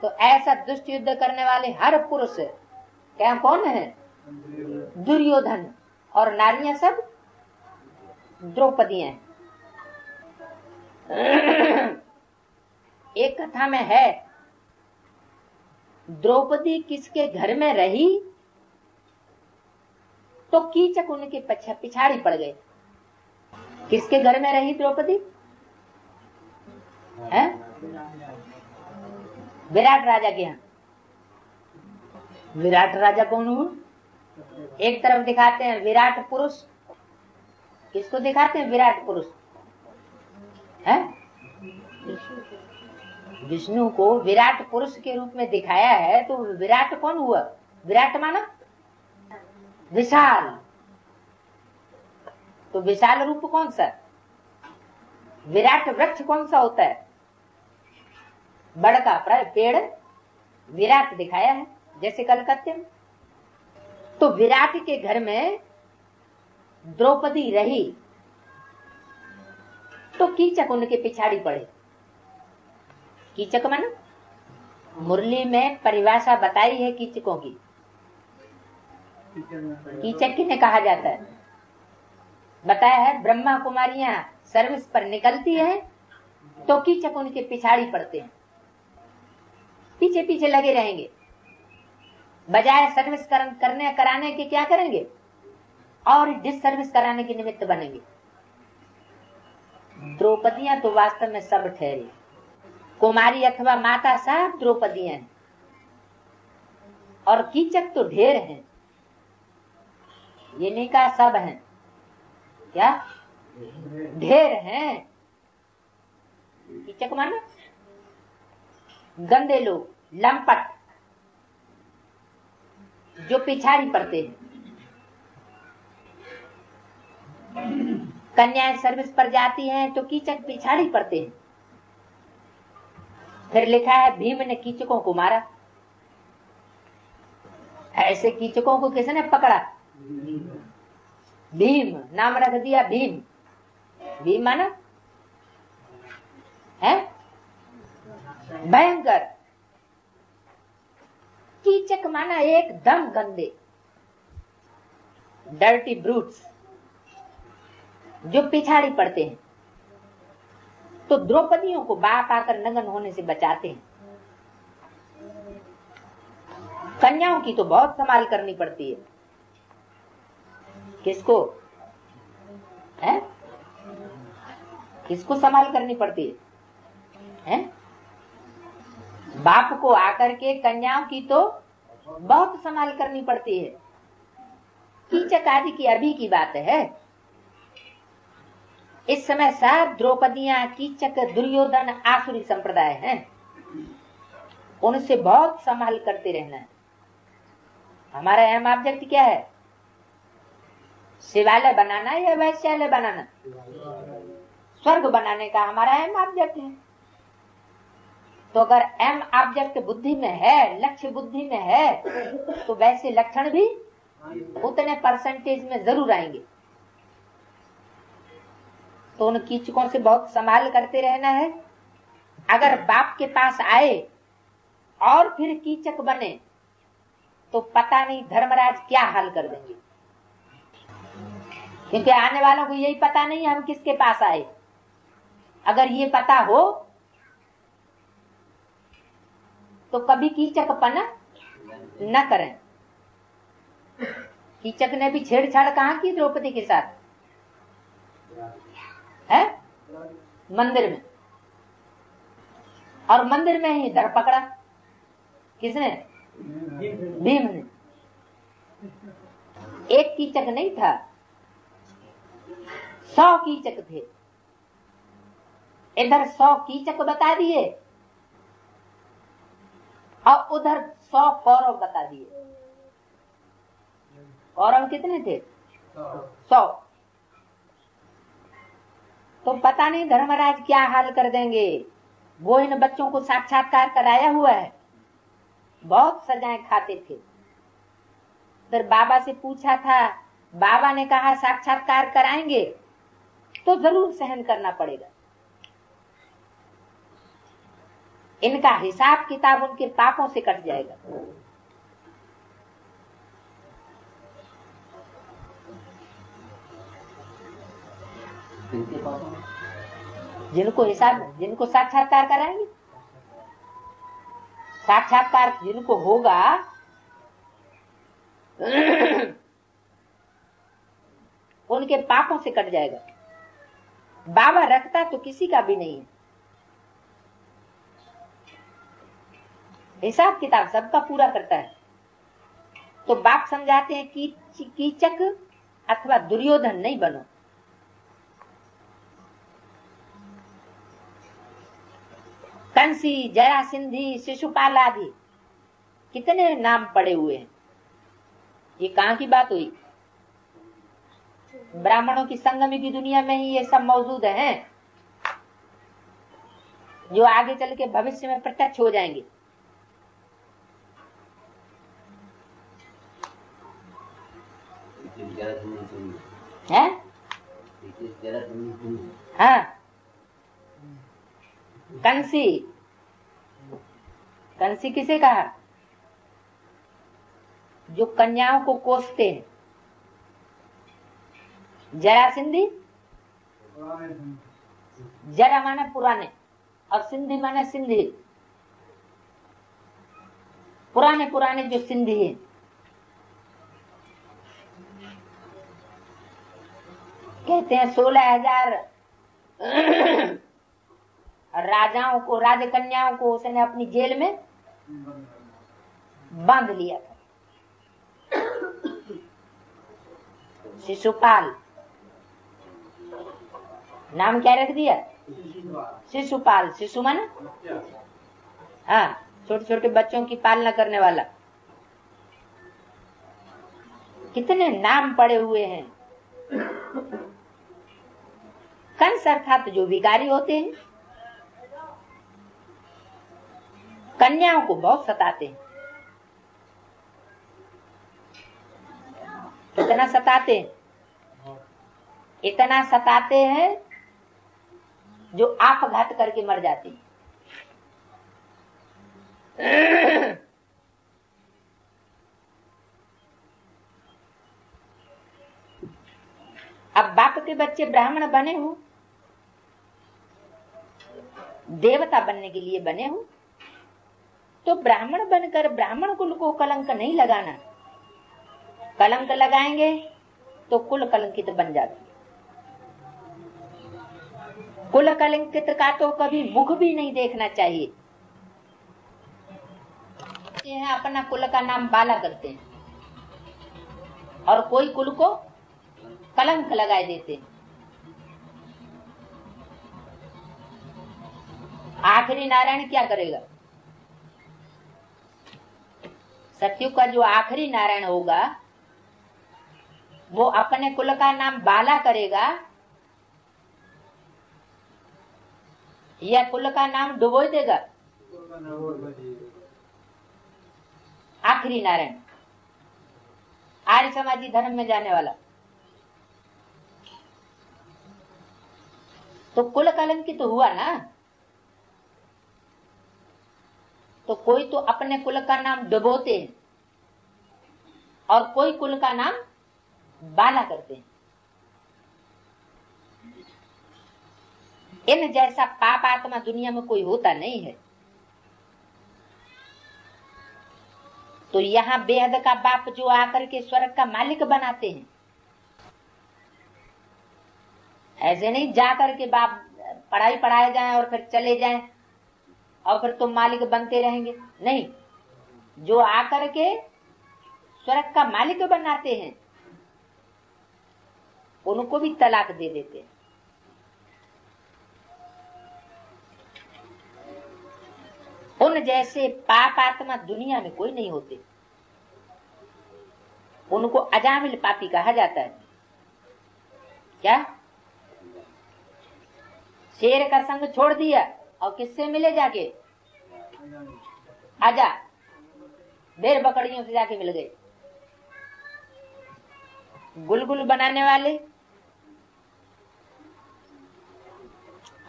तो ऐसा दुष्ट युद्ध करने वाले हर पुरुष क्या कौन है? दुर्योधन। और नारियां सब द्रौपदियां हैं। एक कथा में है, द्रौपदी किसके घर में रही तो कीचक उनके पिछाड़ी पड़ गए। किसके घर में रही द्रौपदी? है? विराट राजा के यहाँ। विराट राजा कौन हुआ? एक तरफ दिखाते हैं विराट पुरुष। किसको दिखाते हैं? विराट पुरुष है। विष्णु को विराट पुरुष के रूप में दिखाया है। तो विराट कौन हुआ? विराट माना विशाल। तो विशाल रूप कौन सा? विराट वृक्ष कौन सा होता है? बड़का पेड़ विराट दिखाया है, जैसे कलकत्ते में। तो विराट के घर में द्रौपदी रही तो कीचक उनके पिछाड़ी पड़े। कीचक माना, मुरली में परिभाषा बताई है कीचकों की। कीचक किन्हें कहा जाता है? बताया है, ब्रह्मा कुमारियां सर्विस पर निकलती है तो कीचक उनके पिछाड़ी पड़ते हैं, पीछे पीछे लगे रहेंगे। बजाय सर्विस कराने के क्या करेंगे? और डिसर्विस कराने के निमित्त बनेंगे। द्रौपदियां तो वास्तव में सब ठहरी। कुमारी अथवा माता सब द्रौपदियां हैं और कीचक तो ढेर हैं। ये नहीं कहा सब हैं, क्या ढेर हैं। कीचक माना गंदे लोग, लंपट, जो पिछाड़ी पड़ते हैं। कन्याएं सर्विस पर जाती हैं तो कीचक पिछाड़ी पड़ते हैं। फिर लिखा है भीम ने कीचकों को मारा। ऐसे कीचकों को किसने पकड़ा? भीम, नाम रख दिया भीम। भीम माना है भयंकर। कीचक माना एकदम गंदे, डर्टी ब्रूट्स, जो पिछाड़ी पड़ते हैं। तो द्रौपदियों को बाप आकर नंगन होने से बचाते हैं। कन्याओं की तो बहुत संभाल करनी पड़ती है। किसको है? किसको संभाल करनी पड़ती है? बाप को आकर के कन्याओं की तो बहुत संभाल करनी पड़ती है। कीचक आदि की अभी की बात है। इस समय सब द्रौपदियां, कीचक, दुर्योधन आसुरी संप्रदाय हैं, उनसे बहुत संभाल करते रहना है। हमारा अहम ऑब्जेक्ट क्या है? शिवालय बनाना या वैश्यालय बनाना? स्वर्ग बनाने का हमारा अहम ऑब्जेक्ट है। तो अगर अहम ऑब्जेक्ट बुद्धि में है, लक्ष्य बुद्धि में है, तो वैसे लक्षण भी उतने परसेंटेज में जरूर आएंगे। तो उन कीचकों से बहुत संभाल करते रहना है। अगर बाप के पास आए और फिर कीचक बने तो पता नहीं धर्मराज क्या हाल कर देंगे, क्योंकि आने वालों को यही पता नहीं हम किसके पास आए। अगर ये पता हो तो कभी कीचकपना न करें। कीचक ने भी छेड़छाड़ कहाँ की द्रौपदी के साथ? है मंदिर में, और मंदिर में ही धर पकड़ा। किसने? भीम ने। एक कीचक नहीं था, 100 कीचक थे। इधर 100 कीचक बता दिए और उधर 100 कौरव बता दिए। कौरव कितने थे? 100। तो पता नहीं धर्मराज क्या हाल कर देंगे। वो इन बच्चों को साक्षात्कार कराया हुआ है, बहुत सजाएं खाते थे। फिर बाबा से पूछा था, बाबा ने कहा साक्षात्कार कराएंगे तो जरूर सहन करना पड़ेगा। इनका हिसाब किताब उनके पापों से कट जाएगा। जिनको साक्षात्कार कराएंगे, साक्षात्कार जिनको होगा उनके पापों से कट जाएगा। बाबा रखता तो किसी का भी नहीं है। हिसाब किताब सबका पूरा करता है। तो बाप समझाते हैं कि कीचक अथवा दुर्योधन नहीं बनो। कंसी, जरासिंधी, शिशुपाल आदि कितने नाम पड़े हुए हैं। ये कहाँ की बात हुई? ब्राह्मणों की संगमी की दुनिया में ही ये सब मौजूद हैं, जो आगे चल के भविष्य में प्रत्यक्ष हो जाएंगे। है? हाँ, कंसी। कंसी किसे कहा? जो कन्याओं को कोसते हैं। जरासिंधी, जरा माने पुराने और सिंधी माने सिंधी। पुराने पुराने जो सिंधी हैं, कहते हैं 16,000 राजाओं को, राजकन्याओं को उसने अपनी जेल में बांध लिया था। शिशुपाल नाम क्या रख दिया? शिशुपाल। शिशु माने हाँ, छोटे छोटे बच्चों की पालना करने वाला। कितने नाम पड़े हुए हैं। कंस अर्थात जो विकारी होते हैं, कन्याओं को बहुत सताते हैं। कितना सताते हैं? इतना सताते हैं जो आपघात करके मर जाते हैं। अब बाप के बच्चे ब्राह्मण बने हो, देवता बनने के लिए बने हो, तो ब्राह्मण बनकर ब्राह्मण कुल को कलंक नहीं लगाना। कलंक लगाएंगे तो कुल कलंकित बन जाती। कुल कलंकित का तो कभी मुख भी नहीं देखना चाहिए। अपना कुल का नाम बाला करते हैं और कोई कुल को कलंक लगाए देते हैं। आखिरी नारायण क्या करेगा? सतयुग का जो आखिरी नारायण होगा वो अपने कुल का नाम बाला करेगा या कुल का नाम डुबो देगा? आखिरी नारायण आर्य समाजी धर्म में जाने वाला तो कुल कलंकित तो हुआ ना। तो कोई तो अपने कुल का नाम डुबोते हैं और कोई कुल का नाम बाला करते हैं। इन जैसा पाप आत्मा दुनिया में कोई होता नहीं है। तो यहाँ बेहद का बाप जो आकर के स्वर्ग का मालिक बनाते हैं, ऐसे नहीं जाकर के बाप पढ़ाई पढ़ाए जाएं और फिर चले जाएं और फिर तुम मालिक बनते रहेंगे। नहीं, जो आकर के स्वर्ग का मालिक बनाते हैं उनको भी तलाक दे देते हैं। उन जैसे पाप आत्मा दुनिया में कोई नहीं होते। उनको अजामिल पापी कहा जाता है। क्या? शेर का संग छोड़ दिया और किससे मिले जाके? आजा, भेड़ बकरियों से जाके मिल गए। गुलगुल बनाने वाले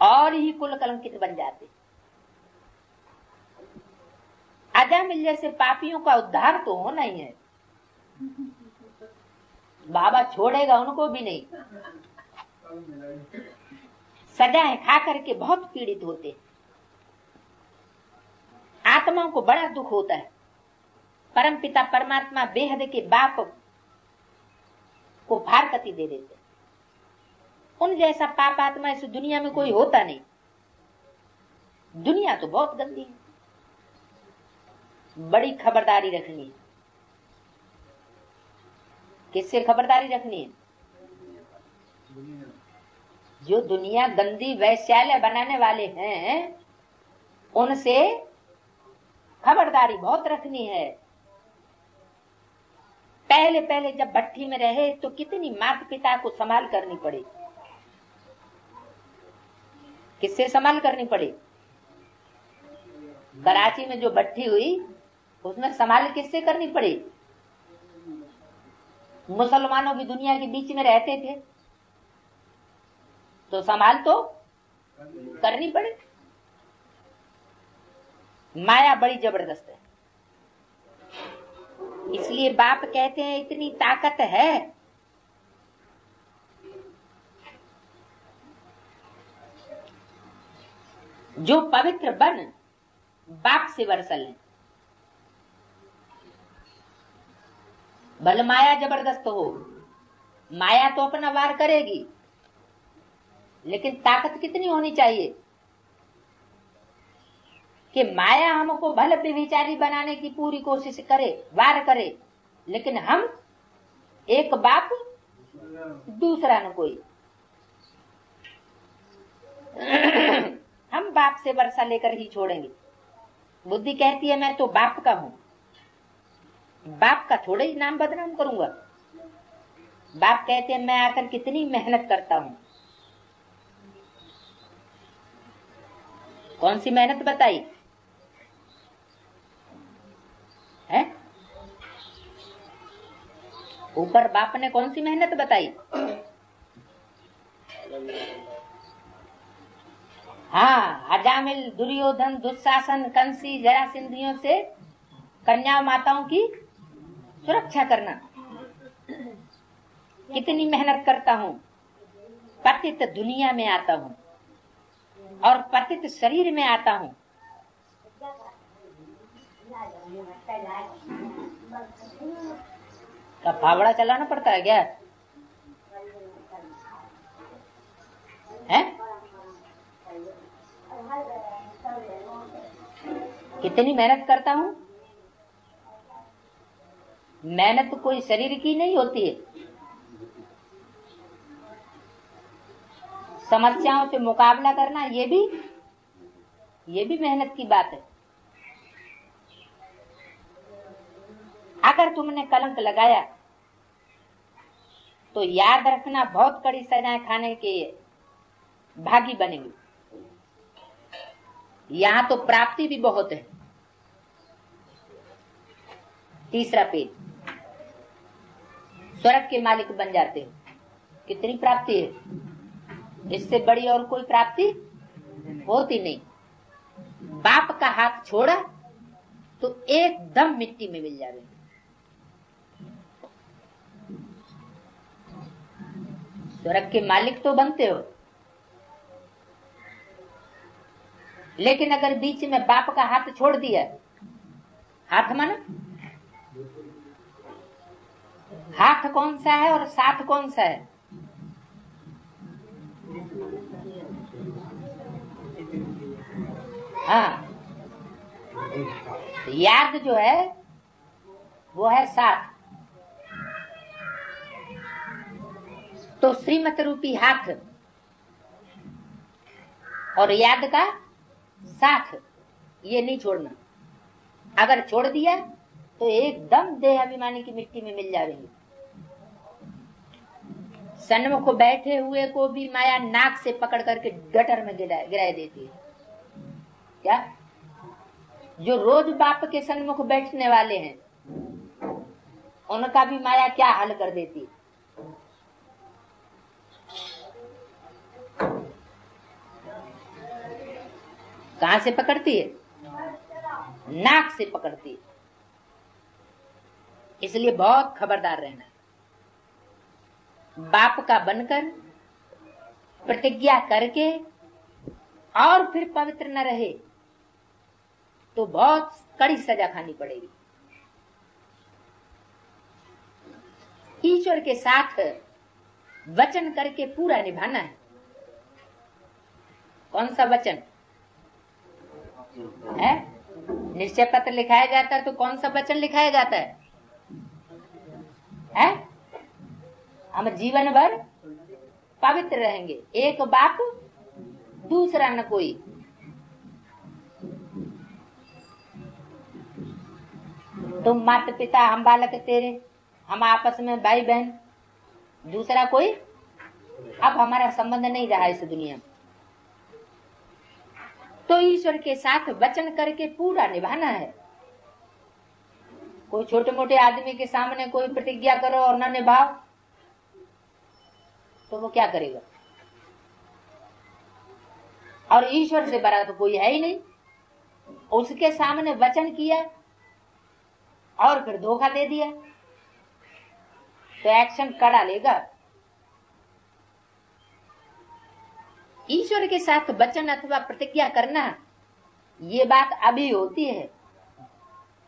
और ही कुल कलंकित बन जाते। अजामिल जैसे पापियों का उद्धार तो होना ही है। बाबा छोड़ेगा उनको भी नहीं। सजाएं खा करके बहुत पीड़ित होते। आत्माओं को बड़ा दुख होता है। परम पिता परमात्मा बेहद के बाप को फारकती दे देते। उन जैसा पाप आत्मा इस दुनिया में कोई होता नहीं। दुनिया तो बहुत गंदी है। बड़ी खबरदारी रखनी है। किससे खबरदारी रखनी है? जो दुनिया गंदी वैश्यालय बनाने वाले हैं उनसे खबरदारी बहुत रखनी है। पहले पहले जब भट्टी में रहे तो कितनी माता पिता को संभाल करनी पड़ी। किससे संभाल करनी पड़ी? कराची में जो भट्टी हुई उसमें संभाल किससे करनी पड़ी? मुसलमानों की दुनिया के बीच में रहते थे तो संभाल तो करनी पड़े। माया बड़ी जबरदस्त है। इसलिए बाप कहते हैं इतनी ताकत है जो पवित्र बन बाप से वरसल है। भले माया जबरदस्त हो, माया तो अपना वार करेगी, लेकिन ताकत कितनी होनी चाहिए कि माया हमको भले बेविचारी बनाने की पूरी कोशिश करे, वार करे, लेकिन हम एक बाप दूसरा न कोई। हम बाप से वर्षा लेकर ही छोड़ेंगे। बुद्धि कहती है मैं तो बाप का हूं, बाप का थोड़े ही नाम बदनाम करूंगा। बाप कहते हैं मैं आकर कितनी मेहनत करता हूं। कौन सी मेहनत बताई है? ऊपर बाप ने कौन सी मेहनत बताई? हाँ, अजामिल, दुर्योधन, दुशासन, कंसी, जरासंधियों से कन्या माताओं की सुरक्षा करना। कितनी मेहनत करता हूँ। पतित दुनिया में आता हूँ और पतित शरीर में आता हूँ। क्या फावड़ा चलाना पड़ता है क्या? है? कितनी मेहनत करता हूँ। मेहनत कोई शरीर की नहीं होती है। समस्याओं से मुकाबला करना ये भी ये भी मेहनत की बात है। अगर तुमने कलंक लगाया तो याद रखना बहुत कड़ी सजाएं खाने के भागी बनेंगे। यहां तो प्राप्ति भी बहुत है। तीसरा पेज, स्वर्ग के मालिक बन जाते हो। कितनी प्राप्ति है, इससे बड़ी और कोई प्राप्ति होती नहीं। बाप का हाथ छोड़ा तो एकदम मिट्टी में मिल जाएंगे। स्वर्ग के मालिक तो बनते हो, लेकिन अगर बीच में बाप का हाथ छोड़ दिया, हाथ माना हाथ कौन सा है और साथ कौन सा है? हाँ, याद जो है वो है साथ। तो श्रीमत रूपी हाथ और याद का साथ ये नहीं छोड़ना। अगर छोड़ दिया तो एकदम देह अभिमानी की मिट्टी में मिल जाएंगे। सन्मुख बैठे हुए को भी माया नाक से पकड़ करके गटर में गिराए देती है। क्या जो रोज बाप के सन्मुख बैठने वाले हैं उनका भी माया क्या हाल कर देती है। कहां से पकड़ती है? नाक से पकड़ती है। इसलिए बहुत खबरदार रहना। बाप का बनकर प्रतिज्ञा करके और फिर पवित्र न रहे तो बहुत कड़ी सजा खानी पड़ेगी। ईश्वर के साथ वचन करके पूरा निभाना है। कौन सा वचन है? निश्चय पत्र लिखाया जाता है तो कौन सा वचन लिखाया जाता है? हम जीवन भर पवित्र रहेंगे, एक बाप दूसरा न कोई। तुम माता पिता, हम बालक तेरे, हम आपस में भाई बहन, दूसरा कोई अब हमारा संबंध नहीं रहा इस दुनिया में। तो ईश्वर के साथ वचन करके पूरा निभाना है। कोई छोटे मोटे आदमी के सामने कोई प्रतिज्ञा करो और न निभाओ तो वो क्या करेगा? और ईश्वर से बड़ा तो कोई है ही नहीं। उसके सामने वचन किया और फिर धोखा दे दिया तो एक्शन कड़ा लेगा। ईश्वर के साथ वचन अथवा प्रतिज्ञा करना ये बात अभी होती है।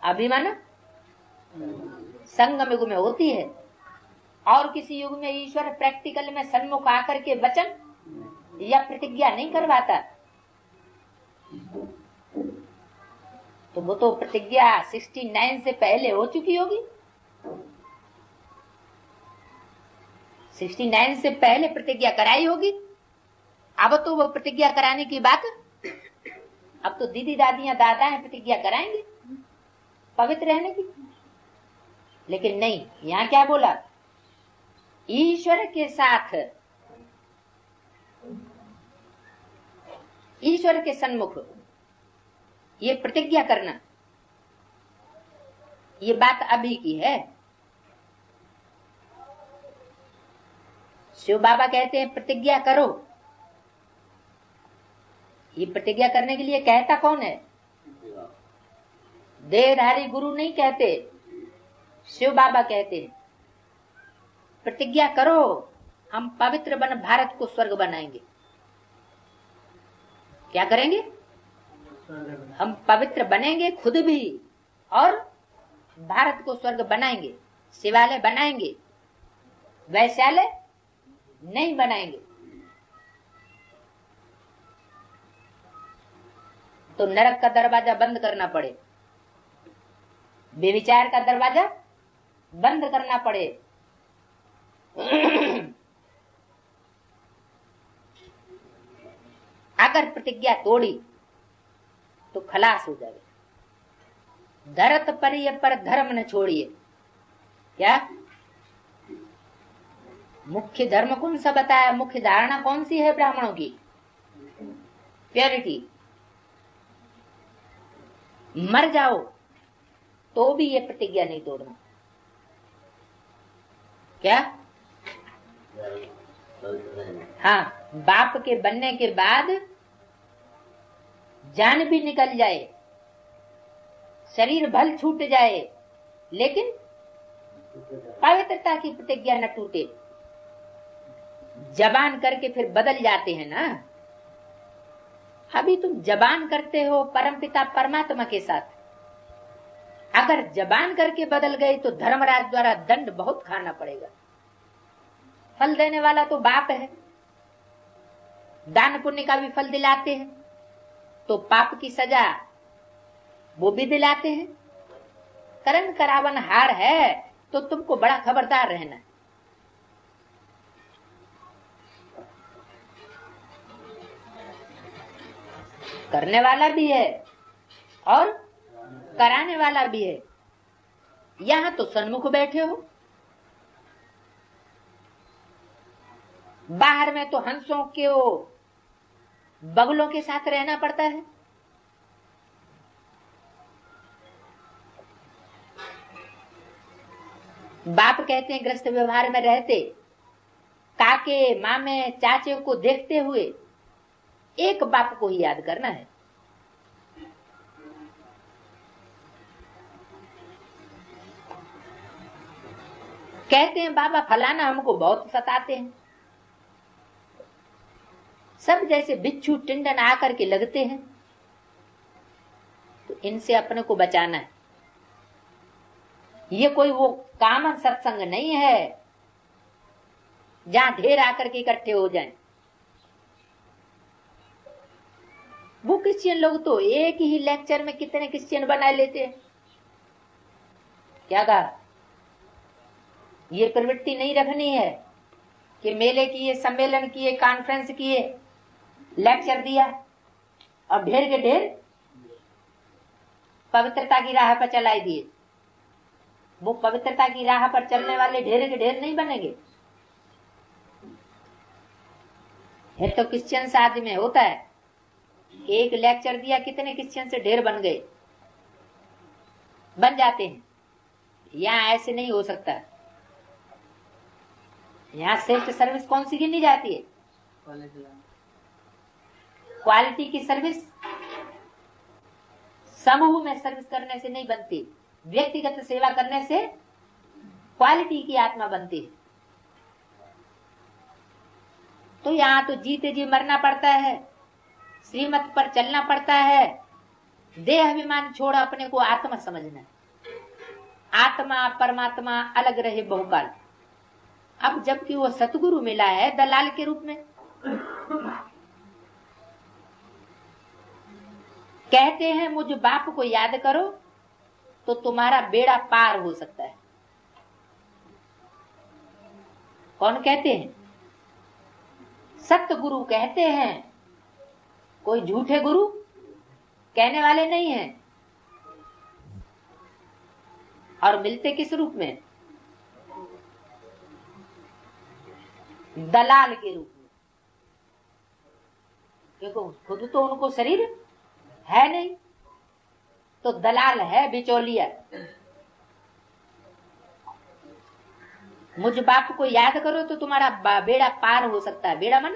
अभी माना संगम युग में होती है, और किसी युग में ईश्वर प्रैक्टिकल में सन्मुख आकर के वचन या प्रतिज्ञा नहीं करवाता। तो वो तो प्रतिज्ञा 69 से पहले हो चुकी होगी। 69 से पहले प्रतिज्ञा कराई होगी। अब तो वो प्रतिज्ञा कराने की बात, अब तो दीदी दादियां दादाएं प्रतिज्ञा कराएंगे पवित्र रहने की। लेकिन नहीं, यहां क्या बोला? ईश्वर के साथ, ईश्वर के सन्मुख ये प्रतिज्ञा करना, ये बात अभी की है। शिव बाबा कहते हैं प्रतिज्ञा करो। ये प्रतिज्ञा करने के लिए कहता कौन है? देहधारी गुरु नहीं कहते, शिव बाबा कहते हैं प्रतिज्ञा करो, हम पवित्र बन भारत को स्वर्ग बनाएंगे। क्या करेंगे? हम पवित्र बनेंगे खुद भी और भारत को स्वर्ग बनाएंगे। शिवालय बनाएंगे, वैश्यालय नहीं बनाएंगे। तो नरक का दरवाजा बंद करना पड़े, बेविचार का दरवाजा बंद करना पड़े। अगर प्रतिज्ञा तोड़ी तो खलास हो जाएगा। धरत परिय पर धर्म न छोड़िए। क्या मुख्य धर्म कौन सा बताया? मुख्य धारणा कौन सी है ब्राह्मणों की? प्योरिटी। मर जाओ तो भी ये प्रतिज्ञा नहीं तोड़ना। क्या? हाँ, बाप के बनने के बाद जान भी निकल जाए, शरीर भल छूट जाए, लेकिन पवित्रता की प्रतिज्ञा न टूटे। जबान करके फिर बदल जाते हैं ना। अभी तुम जबान करते हो परमपिता परमात्मा के साथ, अगर जबान करके बदल गए तो धर्मराज द्वारा दंड बहुत खाना पड़ेगा। फल देने वाला तो बाप है, दान पुण्य का भी फल दिलाते हैं, तो पाप की सजा वो भी दिलाते हैं। करण करावन हार है तो तुमको बड़ा खबरदार रहना। करने वाला भी है और कराने वाला भी है। यहां तो सन्मुख बैठे हो, बाहर में तो हंसों के बगलों के साथ रहना पड़ता है। बाप कहते हैं ग्रस्त व्यवहार में रहते, काके मामे चाचे को देखते हुए एक बाप को ही याद करना है। कहते हैं बाबा फलाना हमको बहुत सताते हैं। सब जैसे बिच्छू टिंडन आकर के लगते हैं, तो इनसे अपने को बचाना है। ये कोई वो कामन सत्संग नहीं है जहां ढेर आकर के इकट्ठे हो जाएं। वो क्रिश्चियन लोग तो एक ही लेक्चर में कितने क्रिश्चियन बना लेते हैं। क्या कहा? ये प्रवृत्ति नहीं रखनी है कि मेले किए, सम्मेलन किए, कॉन्फ्रेंस किए, लेक्चर दिया और ढेर के ढेर पवित्रता की राह पर चलाई दिए। वो पवित्रता की राह पर चलने वाले ढेर के ढेर नहीं बनेंगे। है तो क्रिश्चियन शादी में होता है, एक लेक्चर दिया, कितने क्रिश्चियन से ढेर बन गए, बन जाते हैं। यहाँ ऐसे नहीं हो सकता। यहाँ श्रेष्ठ सर्विस कौन सी गिनी जाती है? क्वालिटी की सर्विस समूह में सर्विस करने से नहीं बनती, व्यक्तिगत सेवा करने से क्वालिटी की आत्मा बनती है। तो यहाँ तो जीते जी मरना पड़ता है, श्रीमत पर चलना पड़ता है, देह अभिमान छोड़ अपने को आत्मा समझना है। आत्मा परमात्मा अलग रहे बहुकाल। अब जबकि वो सतगुरु मिला है दलाल के रूप में, कहते हैं मुझ बाप को याद करो तो तुम्हारा बेड़ा पार हो सकता है। कौन कहते हैं? सतगुरु कहते हैं, कोई झूठे गुरु कहने वाले नहीं हैं। और मिलते किस रूप में? दलाल के रूप में। क्योंकि खुद तो उनको शरीर है नहीं, तो दलाल है, बिचौलिया। मुझ बाप को याद करो तो तुम्हारा बेड़ा पार हो सकता है। बेड़ा मन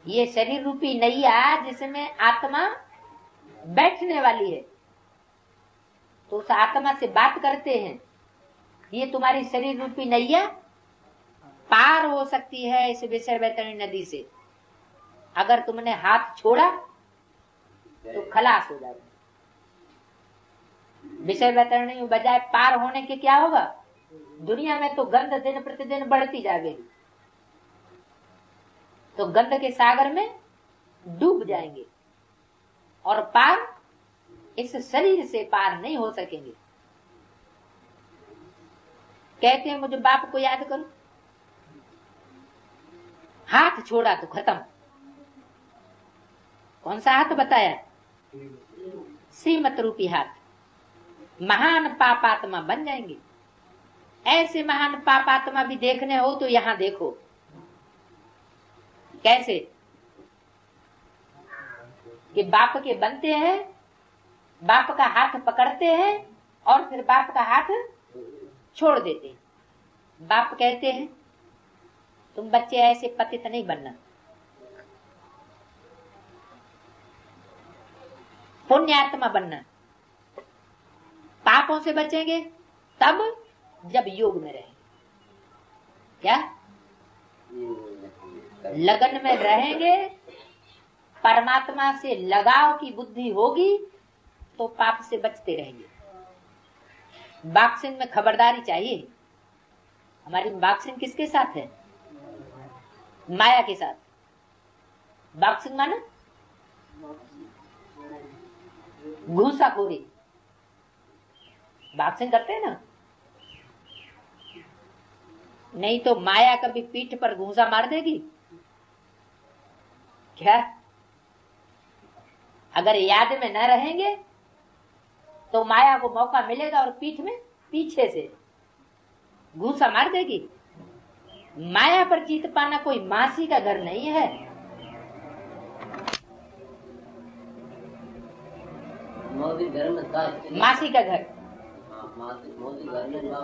ये शरीर रूपी नैया जिसमें आत्मा बैठने वाली है, तो उस आत्मा से बात करते हैं। ये तुम्हारी शरीर रूपी नैया पार हो सकती है इस विषय वैतरणी नदी से। अगर तुमने हाथ छोड़ा तो खलास हो जाएगा। विषय वैतरणी बजाय पार होने के क्या होगा? दुनिया में तो गंध दिन प्रतिदिन बढ़ती जाएगी, तो गंध के सागर में डूब जाएंगे और पार इस शरीर से पार नहीं हो सकेंगे। कहते हैं मुझे बाप को याद करो, हाथ छोड़ा तो खत्म। कौन सा हाथ बताया? श्रीमत रूपी हाथ। महान पापात्मा बन जाएंगे। ऐसे महान पापात्मा भी देखने हो तो यहां देखो। कैसे? कि बाप के बनते हैं, बाप का हाथ पकड़ते हैं और फिर बाप का हाथ छोड़ देते हैं। बाप कहते हैं तुम बच्चे ऐसे पतित नहीं बनना, पुण्यात्मा बनना। पापों से बचेंगे तब जब योग में रहेंगे। क्या? लगन में रहेंगे, परमात्मा से लगाव की बुद्धि होगी तो पाप से बचते रहेंगे। बॉक्सिंग में खबरदारी चाहिए। हमारी बॉक्सिंग किसके साथ है? माया के साथ। बॉक्सिंग माने घूसाखोरी। बॉक्सिंग करते हैं ना, नहीं तो माया कभी पीठ पर घूसा मार देगी क्या? अगर याद में न रहेंगे तो माया को मौका मिलेगा और पीठ में पीछे से घूसा मार देगी। माया पर जीत पाना कोई मासी का घर नहीं है। मोदी घर में था, मासी का घर। मोदी घर में था,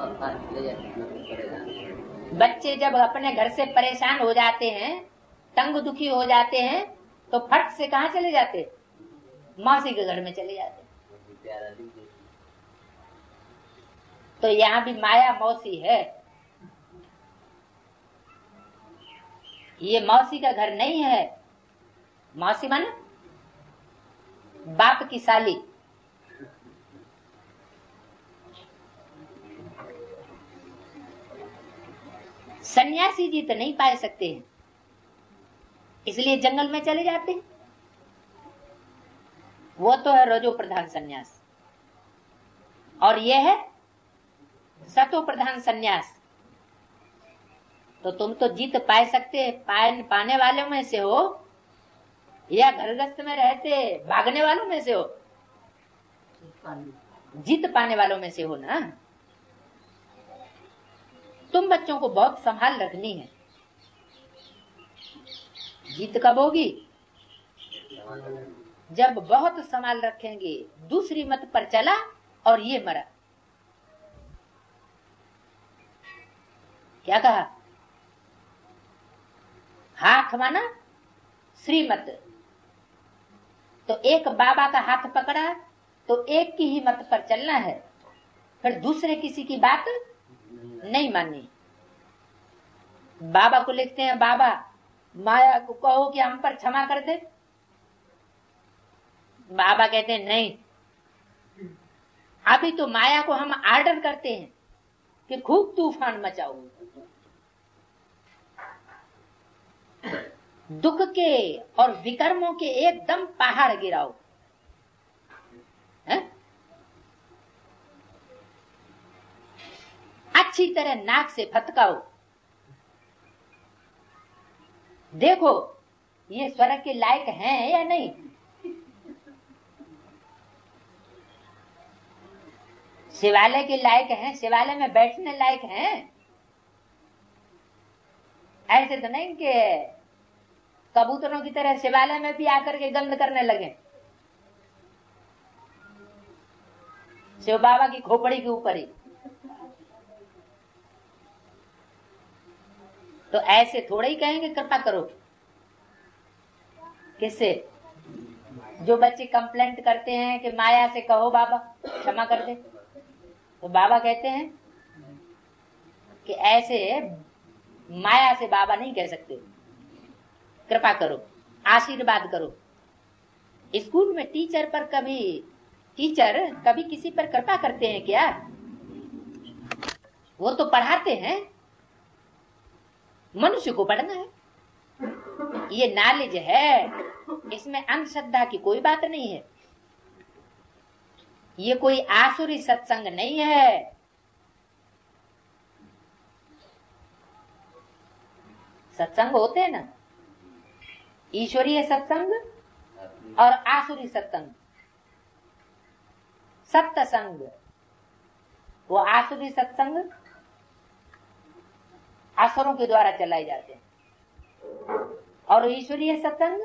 बच्चे जब अपने घर से परेशान हो जाते हैं, तंग दुखी हो जाते हैं, तो फट से कहाँ चले जाते? मौसी के घर में चले जाते। तो यहाँ भी माया मौसी है। ये मौसी का घर नहीं है। मौसी माने बाप की साली। सन्यासी जी तो नहीं पाए सकते हैं, इसलिए जंगल में चले जाते हैं। वो तो है रजो प्रधान सन्यास और ये है सतो प्रधान सन्यास। तो तुम तो जीत पाए सकते पाने वालों में से हो या घरगस्त में रहते भागने वालों में से हो? जीत पाने वालों में से हो ना। तुम बच्चों को बहुत संभाल रखनी है। जीत कब होगी? जब बहुत संभाल रखेंगे। दूसरी मत पर चला और ये मरा। क्या कहा? हाथ माना श्रीमत। तो एक बाबा का हाथ पकड़ा तो एक की ही मत पर चलना है, फिर दूसरे किसी की बात नहीं माननी। बाबा को लिखते हैं, बाबा माया को कहो कि हम पर क्षमा कर दे। बाबा कहते हैं नहीं, अभी तो माया को हम आर्डर करते हैं कि खूब तूफान मचाओ, दुख के और विकर्मों के एकदम पहाड़ गिराओ। है? अच्छी तरह नाक से फटकाओ। देखो ये स्वर्ग के लायक हैं या नहीं। शिवालय के लायक हैं, शिवालय में बैठने लायक हैं। ऐसे तो नहीं कि कबूतरों की तरह शिवालय में भी आकर के गंध करने लगे शिव बाबा की खोपड़ी के ऊपर ही। तो ऐसे थोड़े ही कहेंगे कृपा करो। किससे? जो बच्चे कंप्लेंट करते हैं कि माया से कहो बाबा क्षमा कर दे, तो बाबा कहते हैं कि ऐसे माया से बाबा नहीं कह सकते, कृपा करो, आशीर्वाद करो। स्कूल में टीचर कभी किसी पर कृपा करते हैं क्या? वो तो पढ़ाते हैं, मनुष्य को पढ़ना है। ये नॉलेज है, इसमें अंधश्रद्धा की कोई बात नहीं है। ये कोई आसुरी सत्संग नहीं है। सत्संग होते हैं ना, ईश्वरीय सत्संग और आसुरी सत्संग, सत्संग, वो आसुरी सत्संग असुरों के द्वारा चलाए जाते हैं और ईश्वरीय सत्संग